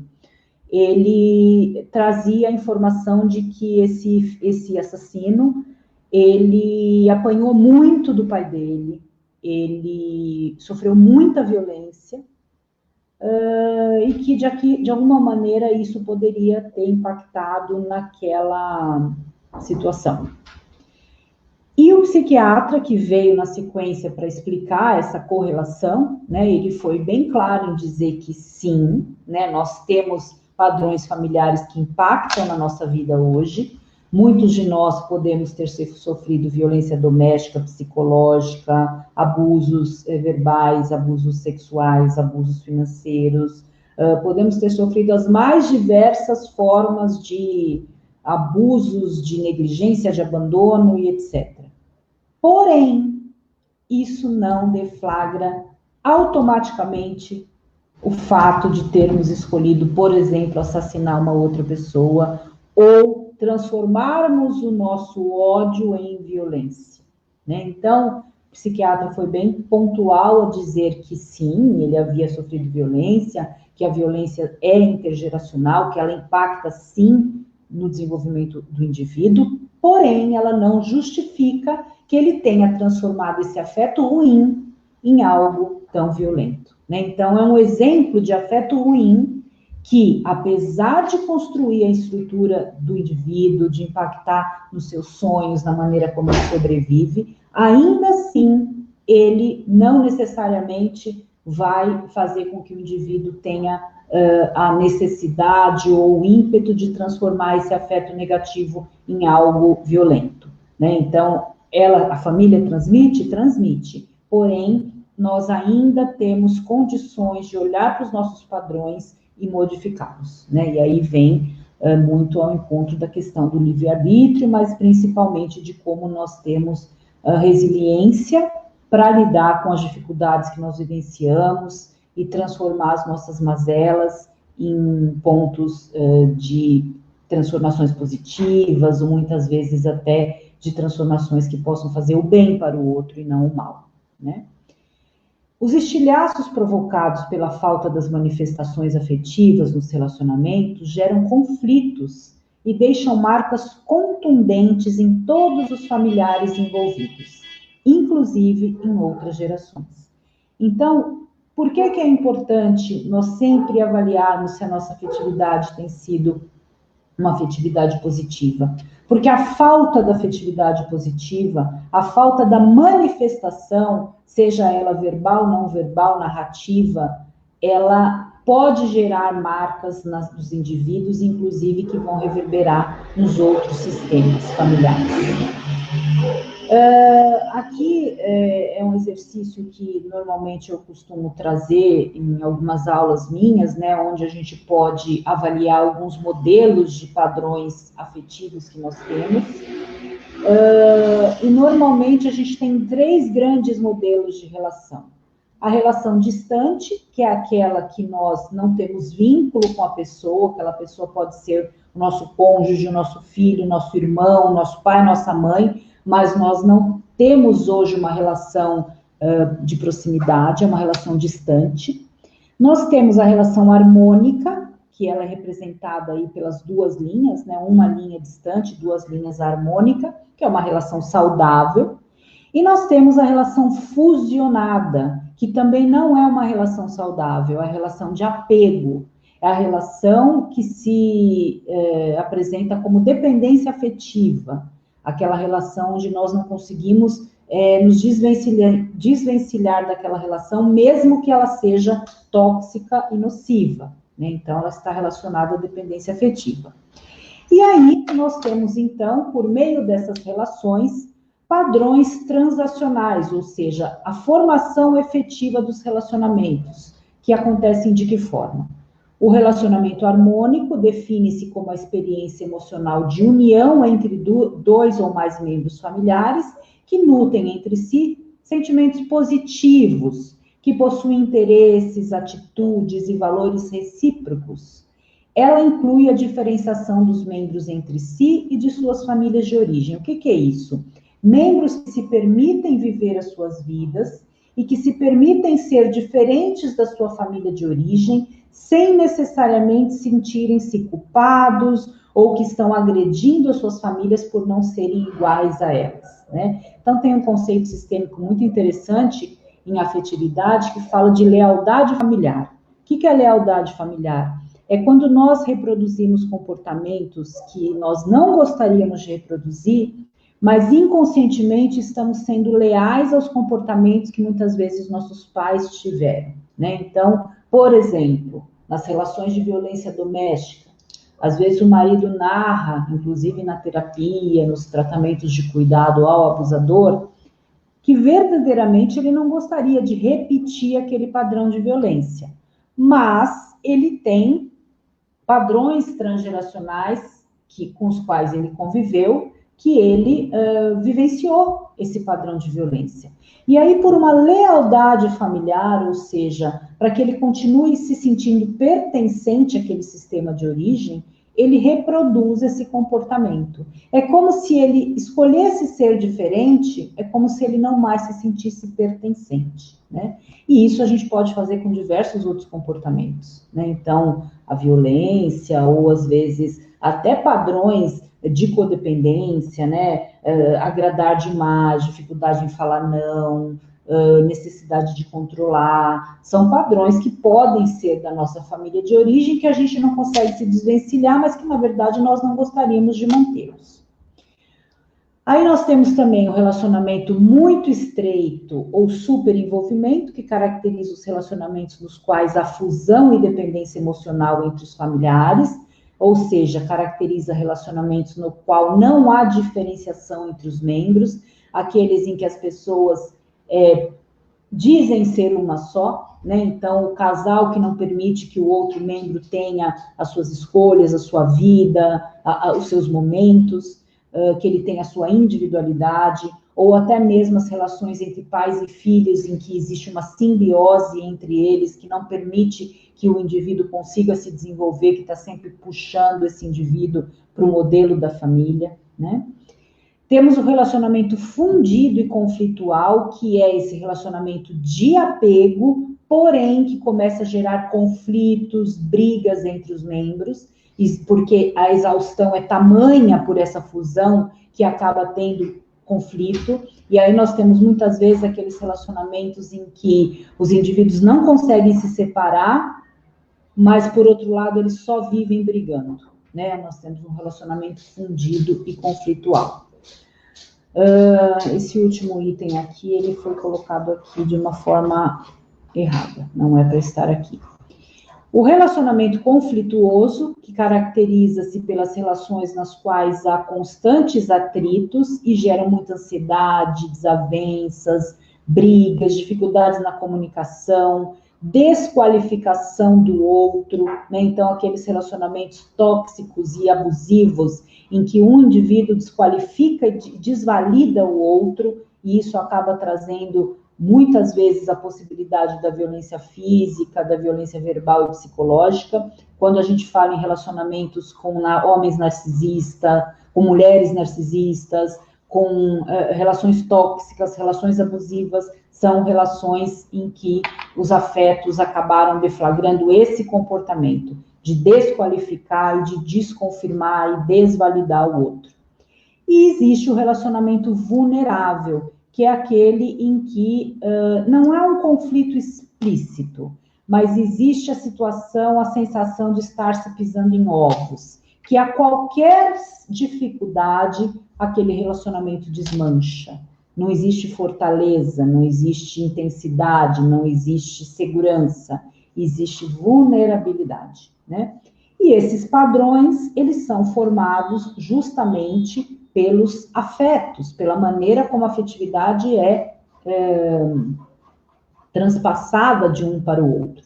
ele trazia a informação de que esse assassino, ele apanhou muito do pai dele, ele sofreu muita violência, e que de alguma maneira isso poderia ter impactado naquela situação. E o psiquiatra que veio na sequência para explicar essa correlação, né, ele foi bem claro em dizer que sim, né, nós temos padrões familiares que impactam na nossa vida hoje. Muitos de nós podemos ter sofrido violência doméstica, psicológica, abusos verbais, abusos sexuais, abusos financeiros. Podemos ter sofrido as mais diversas formas de abusos, de negligência, de abandono e etc. Porém, isso não deflagra automaticamente o fato de termos escolhido, por exemplo, assassinar uma outra pessoa ou transformarmos o nosso ódio em violência, né? Então, o psiquiatra foi bem pontual a dizer que sim, ele havia sofrido violência, que a violência é intergeracional, que ela impacta sim no desenvolvimento do indivíduo, porém, ela não justifica que ele tenha transformado esse afeto ruim em algo tão violento, né? Então, é um exemplo de afeto ruim que, apesar de construir a estrutura do indivíduo, de impactar nos seus sonhos, na maneira como ele sobrevive, ainda assim, ele não necessariamente vai fazer com que o indivíduo tenha a necessidade ou o ímpeto de transformar esse afeto negativo em algo violento, né? Então, a família transmite, porém, nós ainda temos condições de olhar para os nossos padrões e modificá-los, né? E aí vem muito ao encontro da questão do livre-arbítrio, mas principalmente de como nós temos resiliência para lidar com as dificuldades que nós vivenciamos e transformar as nossas mazelas em pontos de transformações positivas, ou muitas vezes até de transformações que possam fazer o bem para o outro e não o mal, né? Os estilhaços provocados pela falta das manifestações afetivas nos relacionamentos geram conflitos e deixam marcas contundentes em todos os familiares envolvidos, inclusive em outras gerações. Então, por que é importante nós sempre avaliarmos se a nossa afetividade tem sido uma afetividade positiva? Porque a falta da afetividade positiva, a falta da manifestação, seja ela verbal, não verbal, narrativa, ela pode gerar marcas nos indivíduos, inclusive que vão reverberar nos outros sistemas familiares. Aqui é um exercício que normalmente eu costumo trazer em algumas aulas minhas, né, onde a gente pode avaliar alguns modelos de padrões afetivos que nós temos. E normalmente a gente tem 3 grandes modelos de relação. A relação distante, que é aquela que nós não temos vínculo com a pessoa, aquela pessoa pode ser o nosso cônjuge, o nosso filho, o nosso irmão, o nosso pai, a nossa mãe, mas nós não temos hoje uma relação de proximidade, é uma relação distante. Nós temos a relação harmônica, que ela é representada aí pelas 2 linhas, né? Uma linha distante, 2 linhas harmônica, que é uma relação saudável. E nós temos a relação fusionada, que também não é uma relação saudável, é a relação de apego. É a relação que se apresenta como dependência afetiva, aquela relação onde nós não conseguimos nos desvencilhar daquela relação, mesmo que ela seja tóxica e nociva, né? Então, ela está relacionada à dependência afetiva. E aí, nós temos, então, por meio dessas relações, padrões transacionais, ou seja, a formação efetiva dos relacionamentos, que acontecem de que forma? O relacionamento harmônico define-se como a experiência emocional de união entre 2 ou mais membros familiares que nutrem entre si sentimentos positivos, que possuem interesses, atitudes e valores recíprocos. Ela inclui a diferenciação dos membros entre si e de suas famílias de origem. O que é isso? Membros que se permitem viver as suas vidas e que se permitem ser diferentes da sua família de origem, sem necessariamente sentirem-se culpados ou que estão agredindo as suas famílias por não serem iguais a elas, né? Então, tem um conceito sistêmico muito interessante em afetividade que fala de lealdade familiar. O que é lealdade familiar? É quando nós reproduzimos comportamentos que nós não gostaríamos de reproduzir, mas inconscientemente estamos sendo leais aos comportamentos que muitas vezes nossos pais tiveram, né? Então, por exemplo, nas relações de violência doméstica, às vezes o marido narra, inclusive na terapia, nos tratamentos de cuidado ao abusador, que verdadeiramente ele não gostaria de repetir aquele padrão de violência, mas ele tem padrões transgeracionais com os quais ele conviveu, que ele vivenciou esse padrão de violência. E aí, por uma lealdade familiar, ou seja, para que ele continue se sentindo pertencente àquele sistema de origem, ele reproduz esse comportamento. É como se ele escolhesse ser diferente, é como se ele não mais se sentisse pertencente, né? E isso a gente pode fazer com diversos outros comportamentos, né? Então, a violência, ou às vezes até padrões de codependência, né? Agradar demais, dificuldade em falar não, necessidade de controlar, são padrões que podem ser da nossa família de origem, que a gente não consegue se desvencilhar, mas que, na verdade, nós não gostaríamos de mantê-los. Aí nós temos também o relacionamento muito estreito ou superenvolvimento, que caracteriza os relacionamentos nos quais há fusão e dependência emocional entre os familiares, ou seja, caracteriza relacionamentos no qual não há diferenciação entre os membros, aqueles em que as pessoas dizem ser uma só, né? Então, o casal que não permite que o outro membro tenha as suas escolhas, a sua vida, os seus momentos, que ele tenha a sua individualidade, ou até mesmo as relações entre pais e filhos, em que existe uma simbiose entre eles, que não permite que o indivíduo consiga se desenvolver, que está sempre puxando esse indivíduo para o modelo da família, né? Temos o relacionamento fundido e conflitual, que é esse relacionamento de apego, porém que começa a gerar conflitos, brigas entre os membros, porque a exaustão é tamanha por essa fusão que acaba tendo conflito, e aí nós temos muitas vezes aqueles relacionamentos em que os indivíduos não conseguem se separar, mas por outro lado eles só vivem brigando, né? Nós temos um relacionamento fundido e conflitual. Esse último item aqui, ele foi colocado aqui de uma forma errada, não é para estar aqui. O relacionamento conflituoso, que caracteriza-se pelas relações nas quais há constantes atritos e geram muita ansiedade, desavenças, brigas, dificuldades na comunicação, desqualificação do outro, né? Então, aqueles relacionamentos tóxicos e abusivos em que um indivíduo desqualifica e desvalida o outro, e isso acaba trazendo muitas vezes a possibilidade da violência física, da violência verbal e psicológica. Quando a gente fala em relacionamentos com homens narcisistas, com mulheres narcisistas, com relações tóxicas, relações abusivas, são relações em que os afetos acabaram deflagrando esse comportamento de desqualificar e de desconfirmar e desvalidar o outro. E existe o relacionamento vulnerável, que é aquele em que não há um conflito explícito, mas existe a situação, a sensação de estar se pisando em ovos, que a qualquer dificuldade, aquele relacionamento desmancha. Não existe fortaleza, não existe intensidade, não existe segurança, existe vulnerabilidade, né? E esses padrões, eles são formados justamente pelos afetos, pela maneira como a afetividade é transpassada de um para o outro.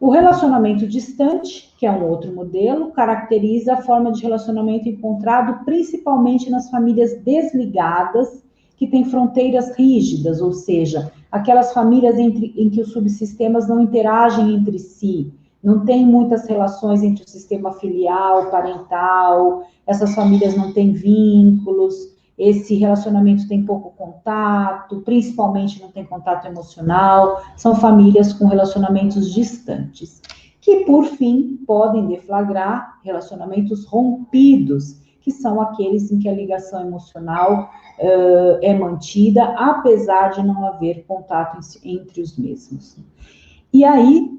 O relacionamento distante, que é um outro modelo, caracteriza a forma de relacionamento encontrado principalmente nas famílias desligadas, que têm fronteiras rígidas, ou seja, aquelas famílias em que os subsistemas não interagem entre si, não tem muitas relações entre o sistema filial, parental, essas famílias não têm vínculos, esse relacionamento tem pouco contato, principalmente não tem contato emocional, são famílias com relacionamentos distantes, que, por fim, podem deflagrar relacionamentos rompidos, que são aqueles em que a ligação emocional é mantida, apesar de não haver contato entre os mesmos. E aí,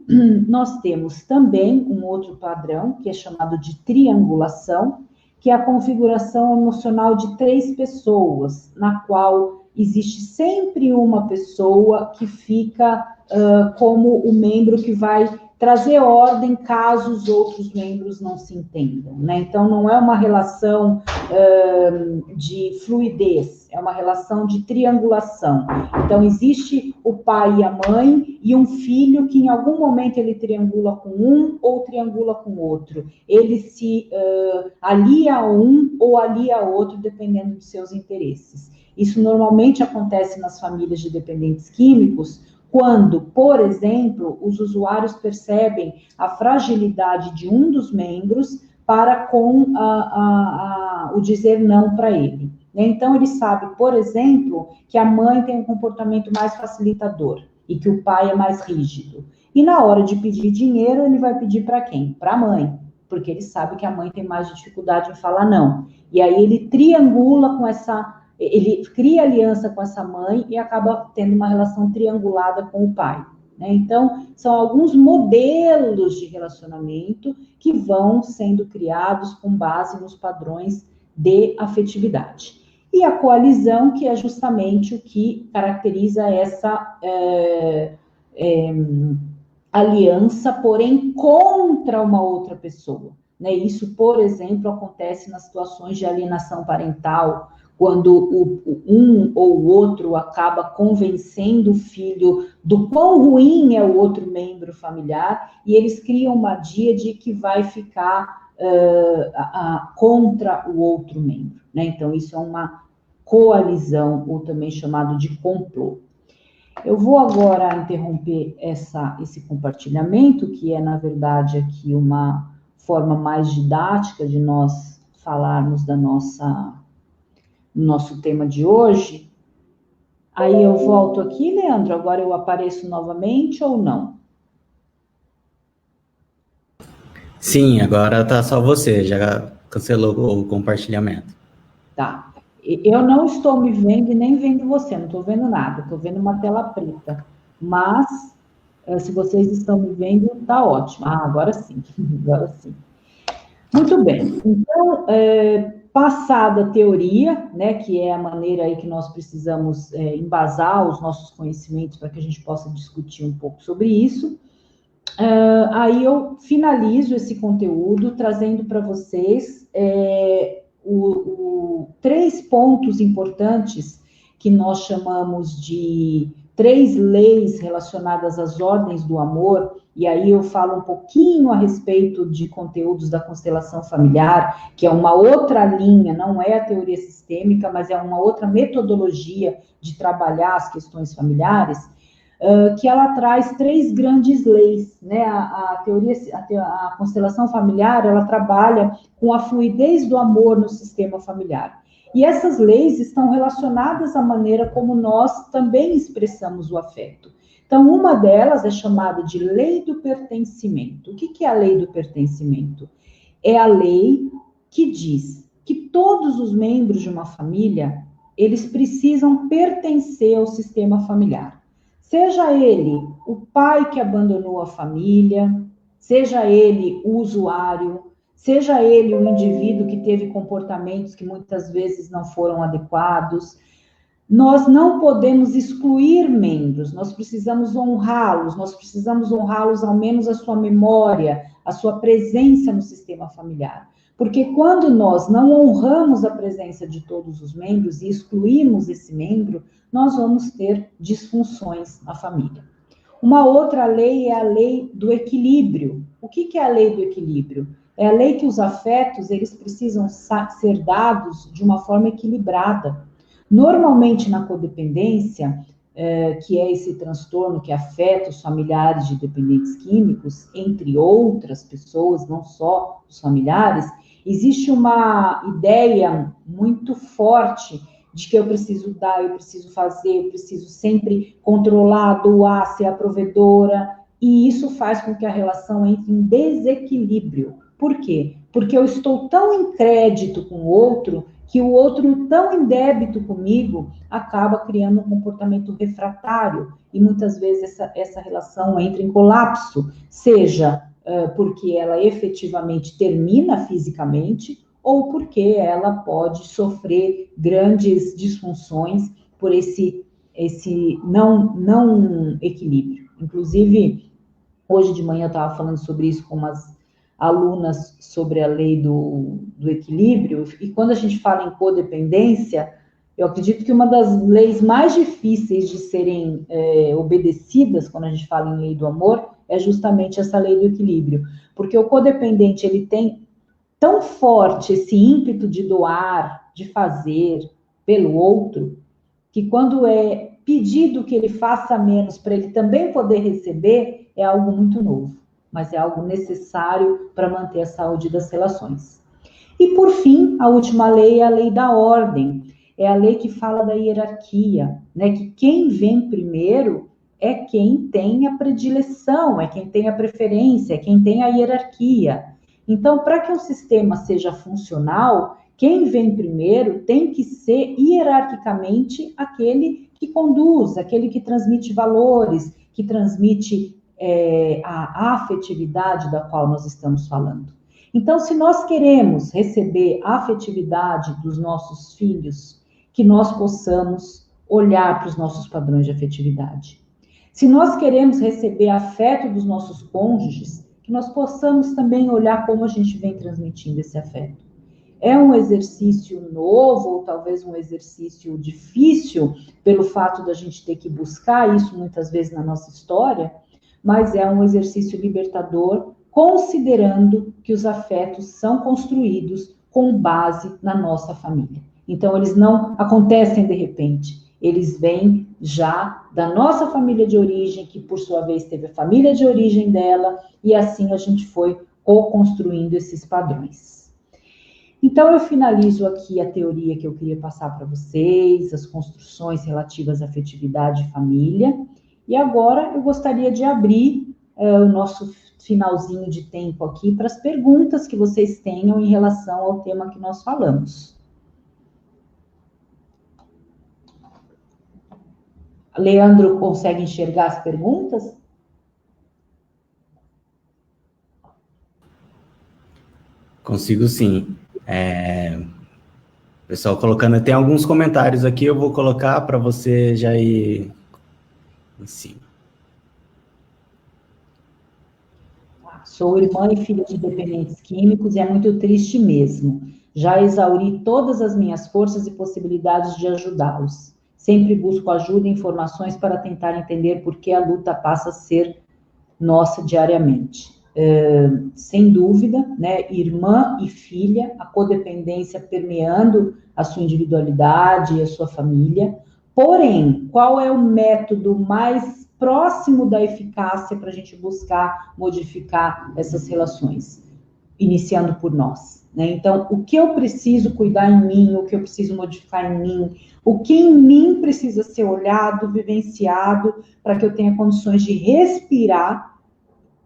nós temos também um outro padrão, que é chamado de triangulação, que é a configuração emocional de 3 pessoas, na qual existe sempre uma pessoa que fica como o membro que vai trazer ordem caso os outros membros não se entendam, né? Então, não é uma relação de fluidez, é uma relação de triangulação. Então, existe o pai e a mãe e um filho que em algum momento ele triangula com um ou triangula com o outro. Ele se alia a um ou alia a outro, dependendo dos seus interesses. Isso normalmente acontece nas famílias de dependentes químicos, quando, por exemplo, os usuários percebem a fragilidade de um dos membros para com o dizer não para ele. Então, ele sabe, por exemplo, que a mãe tem um comportamento mais facilitador e que o pai é mais rígido. E na hora de pedir dinheiro, ele vai pedir para quem? Para a mãe, porque ele sabe que a mãe tem mais dificuldade em falar não. E aí ele triangula com ele cria aliança com essa mãe e acaba tendo uma relação triangulada com o pai, né? Então, são alguns modelos de relacionamento que vão sendo criados com base nos padrões de afetividade. e a coalizão, que é justamente o que caracteriza essa aliança, porém contra uma outra pessoa. Né? Isso, por exemplo, acontece nas situações de alienação parental, quando um ou o outro acaba convencendo o filho do quão ruim é o outro membro familiar, e eles criam uma díade que vai ficar contra o outro membro. Né? Então, isso é uma coalizão, ou também chamado de complô. Eu vou agora interromper esse compartilhamento, que é, na verdade, aqui uma forma mais didática de nós falarmos do nosso tema de hoje. Aí eu volto aqui, Leandro, agora eu apareço novamente ou não? Sim, agora tá só você, já cancelou o compartilhamento. Tá. Eu não estou me vendo e nem vendo você, não estou vendo nada, estou vendo uma tela preta. Mas, se vocês estão me vendo, tá ótimo. Ah, agora sim, agora sim. Muito bem. Então, passada a teoria, né, que é a maneira aí que nós precisamos embasar os nossos conhecimentos para que a gente possa discutir um pouco sobre isso, aí eu finalizo esse conteúdo trazendo para vocês 3 pontos importantes que nós chamamos de 3 leis relacionadas às ordens do amor, e aí eu falo um pouquinho a respeito de conteúdos da constelação familiar, que é uma outra linha, não é a teoria sistêmica, mas é uma outra metodologia de trabalhar as questões familiares, que ela traz 3 grandes leis, né? A constelação familiar, ela trabalha com a fluidez do amor no sistema familiar. E essas leis estão relacionadas à maneira como nós também expressamos o afeto. Então, uma delas é chamada de lei do pertencimento. O que é a lei do pertencimento? É a lei que diz que todos os membros de uma família, eles precisam pertencer ao sistema familiar. Seja ele o pai que abandonou a família, seja ele o usuário, seja ele o indivíduo que teve comportamentos que muitas vezes não foram adequados. Nós não podemos excluir membros, nós precisamos honrá-los ao menos a sua memória, a sua presença no sistema familiar. Porque quando nós não honramos a presença de todos os membros e excluímos esse membro, nós vamos ter disfunções na família. Uma outra lei é a lei do equilíbrio. O que é a lei do equilíbrio? É a lei que os afetos, eles precisam ser dados de uma forma equilibrada. Normalmente, na codependência, que é esse transtorno que afeta os familiares de dependentes químicos, entre outras pessoas, não só os familiares, existe uma ideia muito forte de que eu preciso dar, eu preciso fazer, eu preciso sempre controlar, doar, ser a provedora, e isso faz com que a relação entre em desequilíbrio. Por quê? Porque eu estou tão em crédito com o outro, que o outro tão em débito comigo acaba criando um comportamento refratário, e muitas vezes essa relação entra em colapso, seja porque ela efetivamente termina fisicamente, ou porque ela pode sofrer grandes disfunções por esse não equilíbrio. Inclusive, hoje de manhã eu estava falando sobre isso com umas alunas sobre a lei do equilíbrio, e quando a gente fala em codependência, eu acredito que uma das leis mais difíceis de serem obedecidas, quando a gente fala em lei do amor, é justamente essa lei do equilíbrio, porque o codependente, ele tem tão forte esse ímpeto de doar, de fazer pelo outro, que quando é pedido que ele faça menos para ele também poder receber, é algo muito novo, mas é algo necessário para manter a saúde das relações. E, por fim, a última lei é a lei da ordem, é a lei que fala da hierarquia, né? Que quem vem primeiro é quem tem a predileção, é quem tem a preferência, é quem tem a hierarquia. Então, para que o sistema seja funcional, quem vem primeiro tem que ser hierarquicamente aquele que conduz, aquele que transmite valores, que transmite a afetividade da qual nós estamos falando. Então, se nós queremos receber a afetividade dos nossos filhos, que nós possamos olhar para os nossos padrões de afetividade. Se nós queremos receber afeto dos nossos cônjuges, que nós possamos também olhar como a gente vem transmitindo esse afeto. É um exercício novo, ou talvez um exercício difícil, pelo fato da gente ter que buscar isso muitas vezes na nossa história, mas é um exercício libertador, considerando que os afetos são construídos com base na nossa família. Então, eles não acontecem de repente, eles vêm já da nossa família de origem, que por sua vez teve a família de origem dela, e assim a gente foi co-construindo esses padrões. Então, eu finalizo aqui a teoria que eu queria passar para vocês, as construções relativas à afetividade e família. E agora eu gostaria de abrir o nosso finalzinho de tempo aqui para as perguntas que vocês tenham em relação ao tema que nós falamos. Leandro, consegue enxergar as perguntas? Consigo sim. Pessoal colocando, tem alguns comentários aqui, eu vou colocar para você já ir em cima. Sou irmã e filha de dependentes químicos e é muito triste mesmo. Já exauri todas as minhas forças e possibilidades de ajudá-los. Sempre busco ajuda e informações para tentar entender por que a luta passa a ser nossa diariamente. Sem dúvida, né, irmã e filha, a codependência permeando a sua individualidade e a sua família. Porém, qual é o método mais próximo da eficácia para a gente buscar modificar essas relações? Iniciando por nós, né? Então, o que eu preciso cuidar em mim, o que eu preciso modificar em mim, o que em mim precisa ser olhado, vivenciado, para que eu tenha condições de respirar,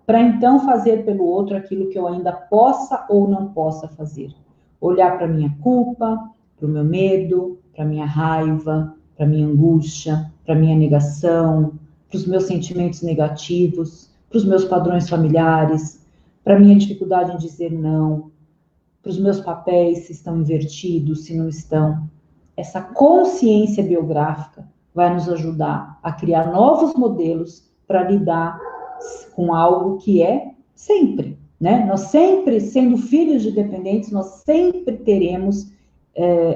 para então fazer pelo outro aquilo que eu ainda possa ou não possa fazer. Olhar para a minha culpa, para o meu medo, para a minha raiva, para a minha angústia, para a minha negação, para os meus sentimentos negativos, para os meus padrões familiares, para a minha dificuldade em dizer não, para os meus papéis, se estão invertidos, se não estão. Essa consciência biográfica vai nos ajudar a criar novos modelos para lidar com algo que é sempre, né? Nós sempre, sendo filhos de dependentes, nós sempre teremos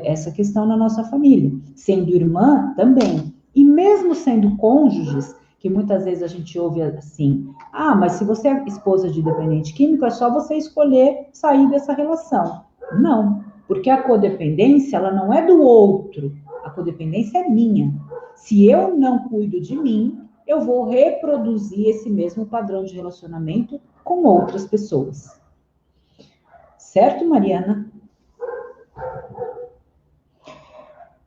essa questão na nossa família. Sendo irmã, também. E mesmo sendo cônjuges, que muitas vezes a gente ouve assim, mas se você é esposa de dependente químico, é só você escolher sair dessa relação. Não, porque a codependência, ela não é do outro, a codependência é minha. Se eu não cuido de mim, eu vou reproduzir esse mesmo padrão de relacionamento com outras pessoas. Certo, Mariana?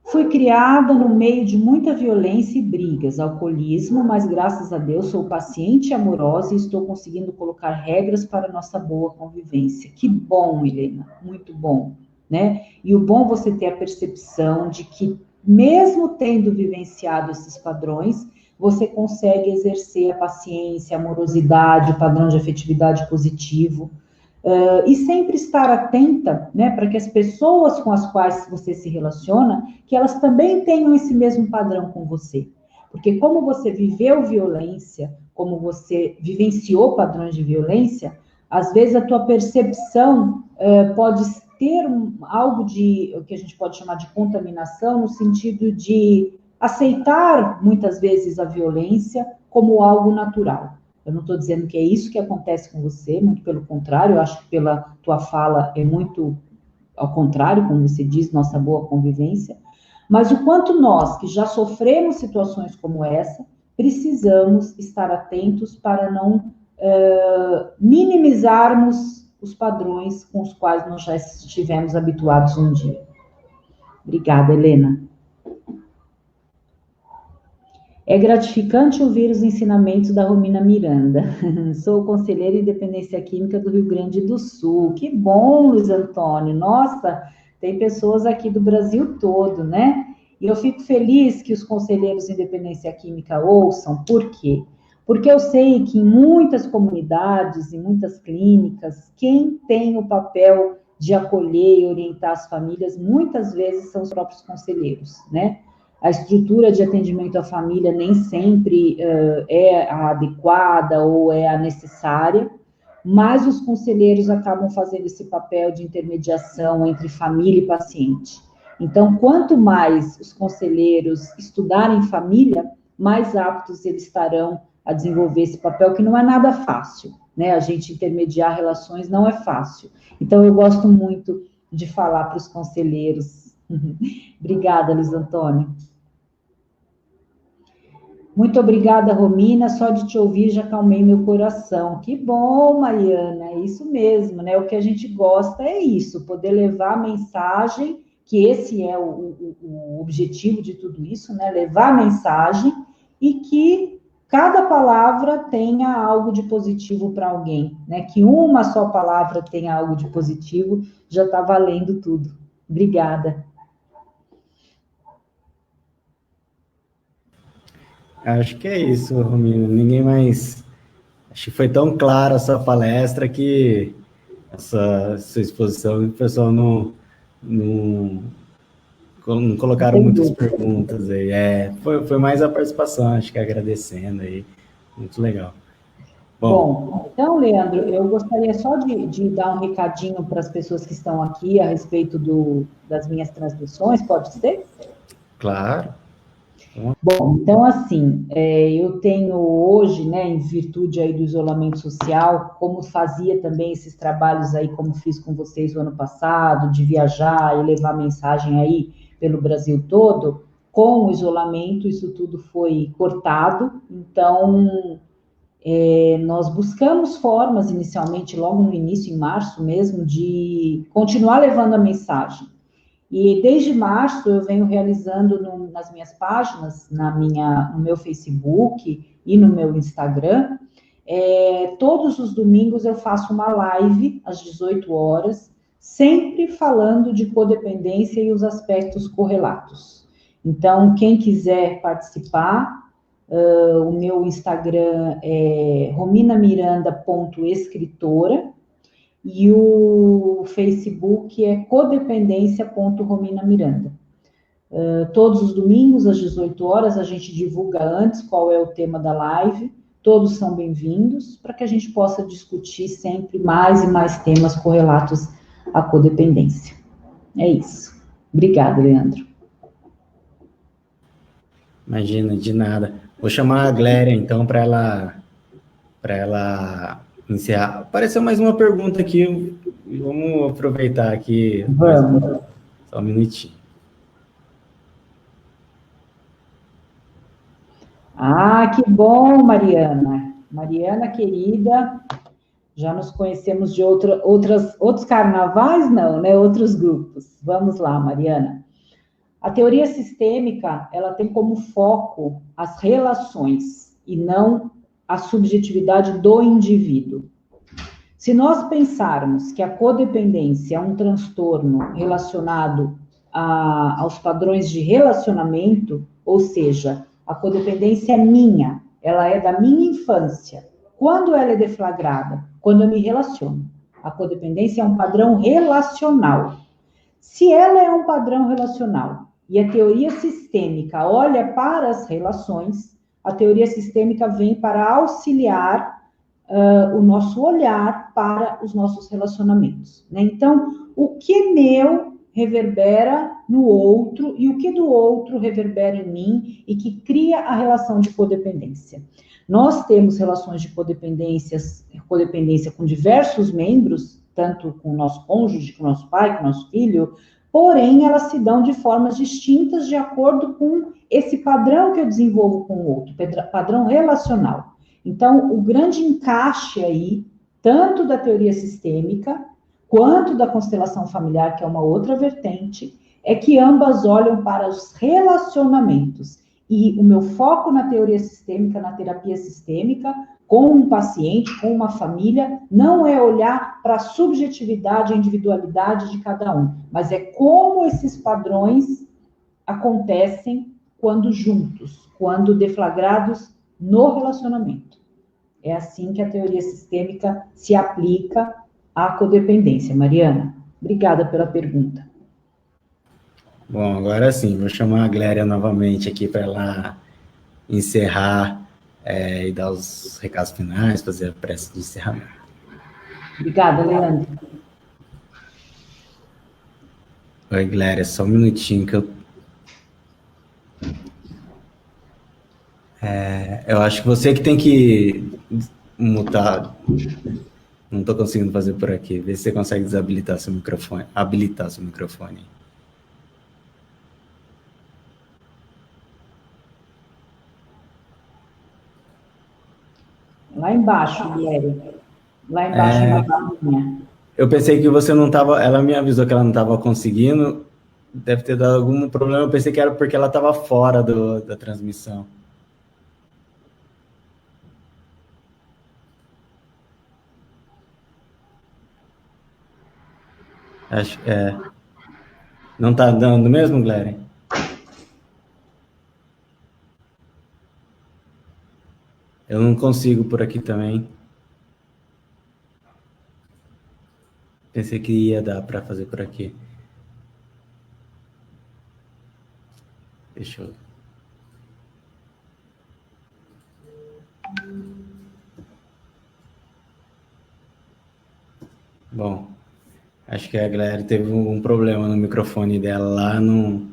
Fui criada no meio de muita violência e brigas, alcoolismo, mas graças a Deus sou paciente e amorosa e estou conseguindo colocar regras para nossa boa convivência. Que bom, Helena, muito bom, né? E o bom é você ter a percepção de que, mesmo tendo vivenciado esses padrões, você consegue exercer a paciência, a amorosidade, o padrão de afetividade positivo, e sempre estar atenta, né, para que as pessoas com as quais você se relaciona, que elas também tenham esse mesmo padrão com você. Porque como você viveu violência, como você vivenciou padrões de violência, às vezes a tua percepção pode ter algo de, o que a gente pode chamar de contaminação, no sentido de aceitar, muitas vezes, a violência como algo natural. Eu não estou dizendo que é isso que acontece com você, muito pelo contrário, eu acho que pela tua fala é muito ao contrário, como você diz, nossa boa convivência, mas o quanto nós, que já sofremos situações como essa, precisamos estar atentos para não minimizarmos os padrões com os quais nós já estivemos habituados um dia. Obrigada, Helena. É gratificante ouvir os ensinamentos da Romina Miranda. Sou conselheira em dependência química do Rio Grande do Sul. Que bom, Luiz Antônio. Nossa, tem pessoas aqui do Brasil todo, né? E eu fico feliz que os conselheiros em dependência química ouçam. Por quê? Porque eu sei que em muitas comunidades, em muitas clínicas, quem tem o papel de acolher e orientar as famílias, muitas vezes são os próprios conselheiros, né? A estrutura de atendimento à família nem sempre é a adequada ou é a necessária, mas os conselheiros acabam fazendo esse papel de intermediação entre família e paciente. Então, quanto mais os conselheiros estudarem família, mais aptos eles estarão a desenvolver esse papel, que não é nada fácil, né? A gente intermediar relações não é fácil. Então, eu gosto muito de falar para os conselheiros. Obrigada, Luiz Antônio. Muito obrigada, Romina. Só de te ouvir já acalmei meu coração. Que bom, Mariana, é isso mesmo, né? O que a gente gosta é isso, poder levar a mensagem, que esse é o objetivo de tudo isso, né? Levar a mensagem e que cada palavra tenha algo de positivo para alguém, né? Que uma só palavra tenha algo de positivo, já está valendo tudo. Obrigada. Acho que é isso, Romina. Ninguém mais. Acho que foi tão clara a sua palestra que essa sua exposição, o pessoal não colocaram muitas perguntas aí. Foi mais a participação, acho que agradecendo aí. Muito legal. Bom, então, Leandro, eu gostaria só de dar um recadinho para as pessoas que estão aqui a respeito das minhas transmissões, pode ser? Claro. Bom, então, assim, eu tenho hoje, né, em virtude aí do isolamento social, como fazia também esses trabalhos aí, como fiz com vocês o ano passado, de viajar e levar mensagem aí pelo Brasil todo, com o isolamento, isso tudo foi cortado, então nós buscamos formas, inicialmente, logo no início, em março mesmo, de continuar levando a mensagem. E desde março eu venho realizando nas minhas páginas, no meu Facebook e no meu Instagram, todos os domingos eu faço uma live às 18 horas, sempre falando de codependência e os aspectos correlatos. Então, quem quiser participar, o meu Instagram é rominamiranda.escritora e o Facebook é codependência.rominamiranda. Todos os domingos, às 18 horas, a gente divulga antes qual é o tema da live, todos são bem-vindos, para que a gente possa discutir sempre mais e mais temas correlatos à codependência. É isso. Obrigada, Leandro. Imagina, de nada. Vou chamar a Gléria, então, para ela encerrar. Apareceu mais uma pergunta aqui, vamos aproveitar aqui. Vamos. Só um minutinho. Ah, que bom, Mariana. Mariana, querida, já nos conhecemos de outros carnavais, não, né? Outros grupos. Vamos lá, Mariana. A teoria sistêmica, ela tem como foco as relações e não a subjetividade do indivíduo. Se nós pensarmos que a codependência é um transtorno relacionado aos padrões de relacionamento, ou seja, a codependência é minha, ela é da minha infância. Quando ela é deflagrada? Quando eu me relaciono. A codependência é um padrão relacional. Se ela é um padrão relacional e a teoria sistêmica olha para as relações, a teoria sistêmica vem para auxiliar o nosso olhar para os nossos relacionamentos, né? Então, o que meu reverbera no outro e o que do outro reverbera em mim e que cria a relação de codependência. Nós temos relações de codependência com diversos membros, tanto com o nosso cônjuge, com o nosso pai, com o nosso filho, porém elas se dão de formas distintas de acordo com esse padrão que eu desenvolvo com o outro, padrão relacional. Então, o grande encaixe aí, tanto da teoria sistêmica, quanto da constelação familiar, que é uma outra vertente, é que ambas olham para os relacionamentos. E o meu foco na teoria sistêmica, na terapia sistêmica, com um paciente, com uma família, não é olhar para a subjetividade, a individualidade de cada um, mas é como esses padrões acontecem quando juntos, quando deflagrados no relacionamento. É assim que a teoria sistêmica se aplica à codependência. Mariana? Obrigada pela pergunta. Bom, agora sim, vou chamar a Gléria novamente aqui para ela encerrar e dar os recados finais, fazer a prece de encerramento. Obrigada, Leandro. Oi, Gléria, só um minutinho que eu acho que você que tem que mutar. Não estou conseguindo fazer por aqui. Vê se você consegue desabilitar seu microfone. Habilitar seu microfone. Lá embaixo, Guilherme. Lá embaixo na barrinha. Eu pensei que você não estava... Ela me avisou que ela não estava conseguindo. Deve ter dado algum problema. Eu pensei que era porque ela estava fora da transmissão. Acho que não está dando mesmo, Gléria? Eu não consigo por aqui também. Pensei que ia dar para fazer por aqui. Deixa eu... Bom, acho que a Gléria teve um problema no microfone dela lá no...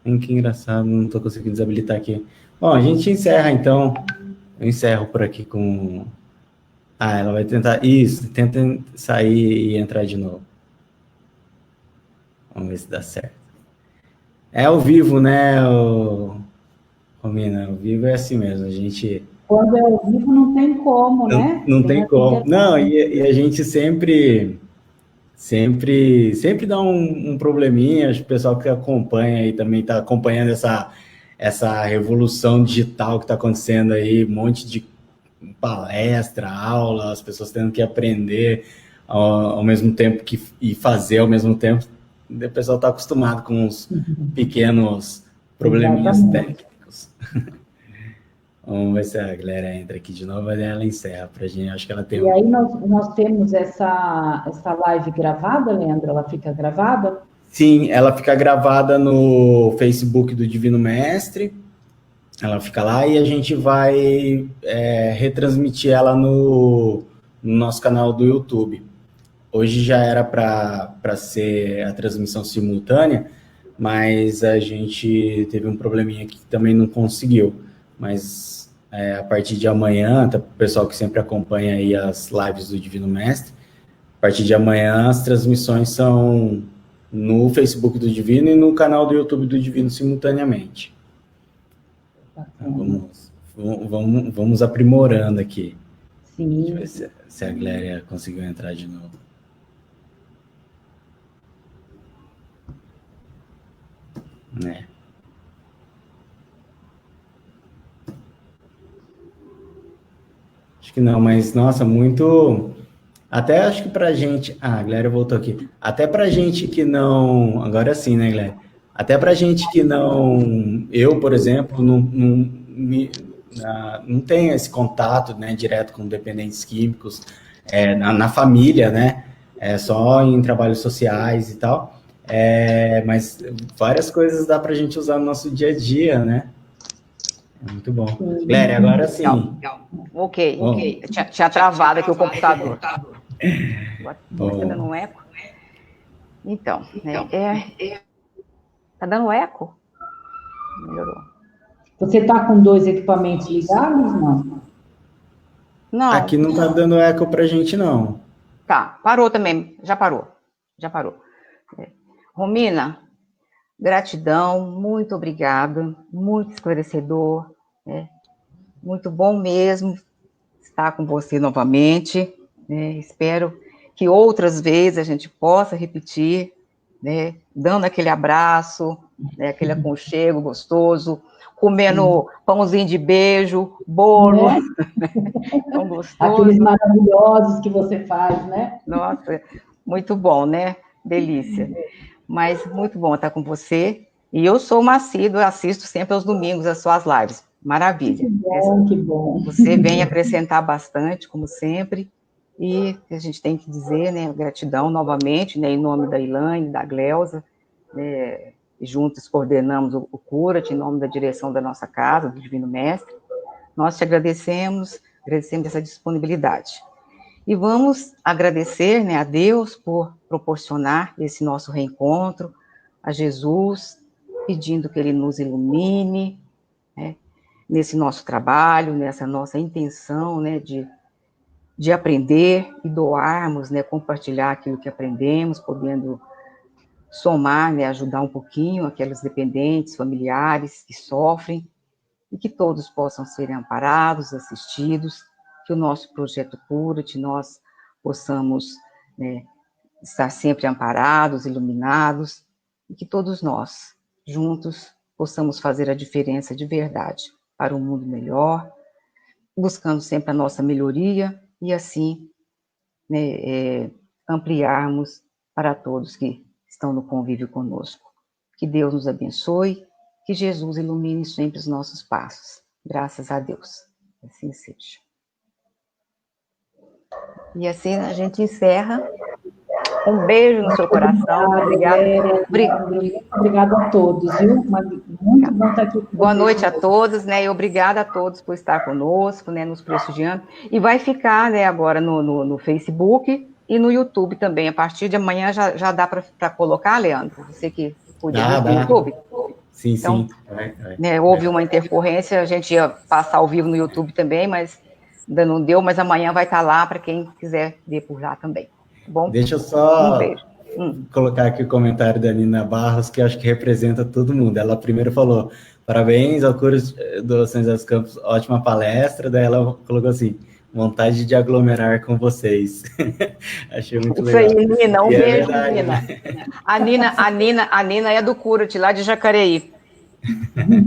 Que engraçado, não estou conseguindo desabilitar aqui. Bom, a gente encerra então. Eu encerro por aqui com... ela vai tentar... Isso, tenta sair e entrar de novo. Vamos ver se dá certo. É ao vivo, né, Romina? Ao vivo é assim mesmo, a gente... Quando é ao vivo não tem como, né? Não tem como. Não, e a gente sempre dá um probleminha. Acho que o pessoal que acompanha aí também está acompanhando essa revolução digital que está acontecendo aí, um monte de palestra, aula, as pessoas tendo que aprender ao mesmo tempo e fazer ao mesmo tempo. O pessoal está acostumado com uns pequenos probleminhas técnicos. Vamos ver se a galera entra aqui de novo e ela encerra pra gente. Acho que ela tem... E aí nós temos essa live gravada, Leandro? Ela fica gravada? Sim, ela fica gravada no Facebook do Divino Mestre. Ela fica lá e a gente vai retransmitir ela no nosso canal do YouTube. Hoje já era para ser a transmissão simultânea, mas a gente teve um probleminha que também não conseguiu. Mas a partir de amanhã, tá, o pessoal que sempre acompanha aí as lives do Divino Mestre, a partir de amanhã as transmissões são no Facebook do Divino e no canal do YouTube do Divino simultaneamente. Vamos aprimorando aqui. Sim. Deixa eu ver se a Gléria conseguiu entrar de novo. Né? Acho que não, mas, nossa, muito... Até acho que pra gente... a Gléria voltou aqui. Até pra gente que não... Agora sim, né, Gléria? Até pra gente que não... Eu, por exemplo, não tenho esse contato, né, direto com dependentes químicos na família, né? Só em trabalhos sociais e tal. Mas várias coisas dá pra gente usar no nosso dia a dia, né? Muito bom. Gléria, agora sim. Não. Ok. Tinha travado aqui o computador. Tá dando um eco? Então, tá dando eco? Melhorou. Você está com 2 equipamentos ligados, não? Não. Aqui não tá dando eco pra gente, não. Tá, parou também. Já parou. Romina, gratidão, muito obrigada, muito esclarecedor, muito bom mesmo estar com você novamente, espero que outras vezes a gente possa repetir, dando aquele abraço, aquele aconchego gostoso, comendo pãozinho de beijo, bolo, tão gostoso. Aqueles maravilhosos que você faz, né? Nossa, muito bom, né? Delícia. Mas muito bom estar com você. E eu sou uma assídua, assisto sempre aos domingos as suas lives. Maravilha. Que bom. Você vem acrescentar bastante, como sempre. E a gente tem que dizer, né, gratidão novamente, né, em nome da Elaine, da Gleusa, né, juntos coordenamos o Cura-te, em nome da direção da nossa casa, do Divino Mestre. Nós te agradecemos essa disponibilidade. E vamos agradecer, né, a Deus por proporcionar esse nosso reencontro, a Jesus, pedindo que Ele nos ilumine, né, nesse nosso trabalho, nessa nossa intenção, né, de aprender e doarmos, né, compartilhar aquilo que aprendemos, podendo somar, né, ajudar um pouquinho aqueles dependentes, familiares que sofrem, e que todos possam ser amparados, assistidos, que o nosso projeto Cura-te, nós possamos, né, estar sempre amparados, iluminados, e que todos nós, juntos, possamos fazer a diferença de verdade para um mundo melhor, buscando sempre a nossa melhoria, e assim, né, ampliarmos para todos que estão no convívio conosco. Que Deus nos abençoe, que Jesus ilumine sempre os nossos passos. Graças a Deus. Assim seja. E assim a gente encerra. Um beijo no seu coração. Obrigada. Obrigada a todos, viu? Muito bom estar aqui. Boa noite a todos, né? E obrigada a todos por estar conosco, né? Nos prestigiando. E vai ficar, né, agora no Facebook e no YouTube também. A partir de amanhã já dá para colocar, Leandro? Você que cuida do YouTube? Sim, então, sim. Né, houve uma intercorrência, a gente ia passar ao vivo no YouTube também, mas ainda não deu, mas amanhã vai estar lá para quem quiser ver por lá também. Bom, deixa eu só beijo. Colocar aqui o comentário da Nina Barros, que eu acho que representa todo mundo. Ela primeiro falou, parabéns ao curso do São José dos Campos, ótima palestra, daí ela colocou assim, vontade de aglomerar com vocês. Achei muito legal. Isso aí, Nina, beijo, verdade, Nina. Né? A Nina é do Cura-te, lá de Jacareí.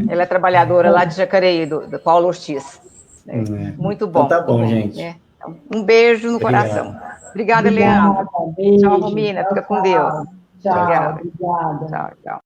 Ela é trabalhadora lá de Jacareí, do Paulo Ortiz. Muito bom. Então tá bom, gente. Né? Um beijo no coração. Obrigada, Leandro. Beijo. Tchau, Romina. Fica com Deus. Tchau, obrigada. Obrigada. Tchau, tchau.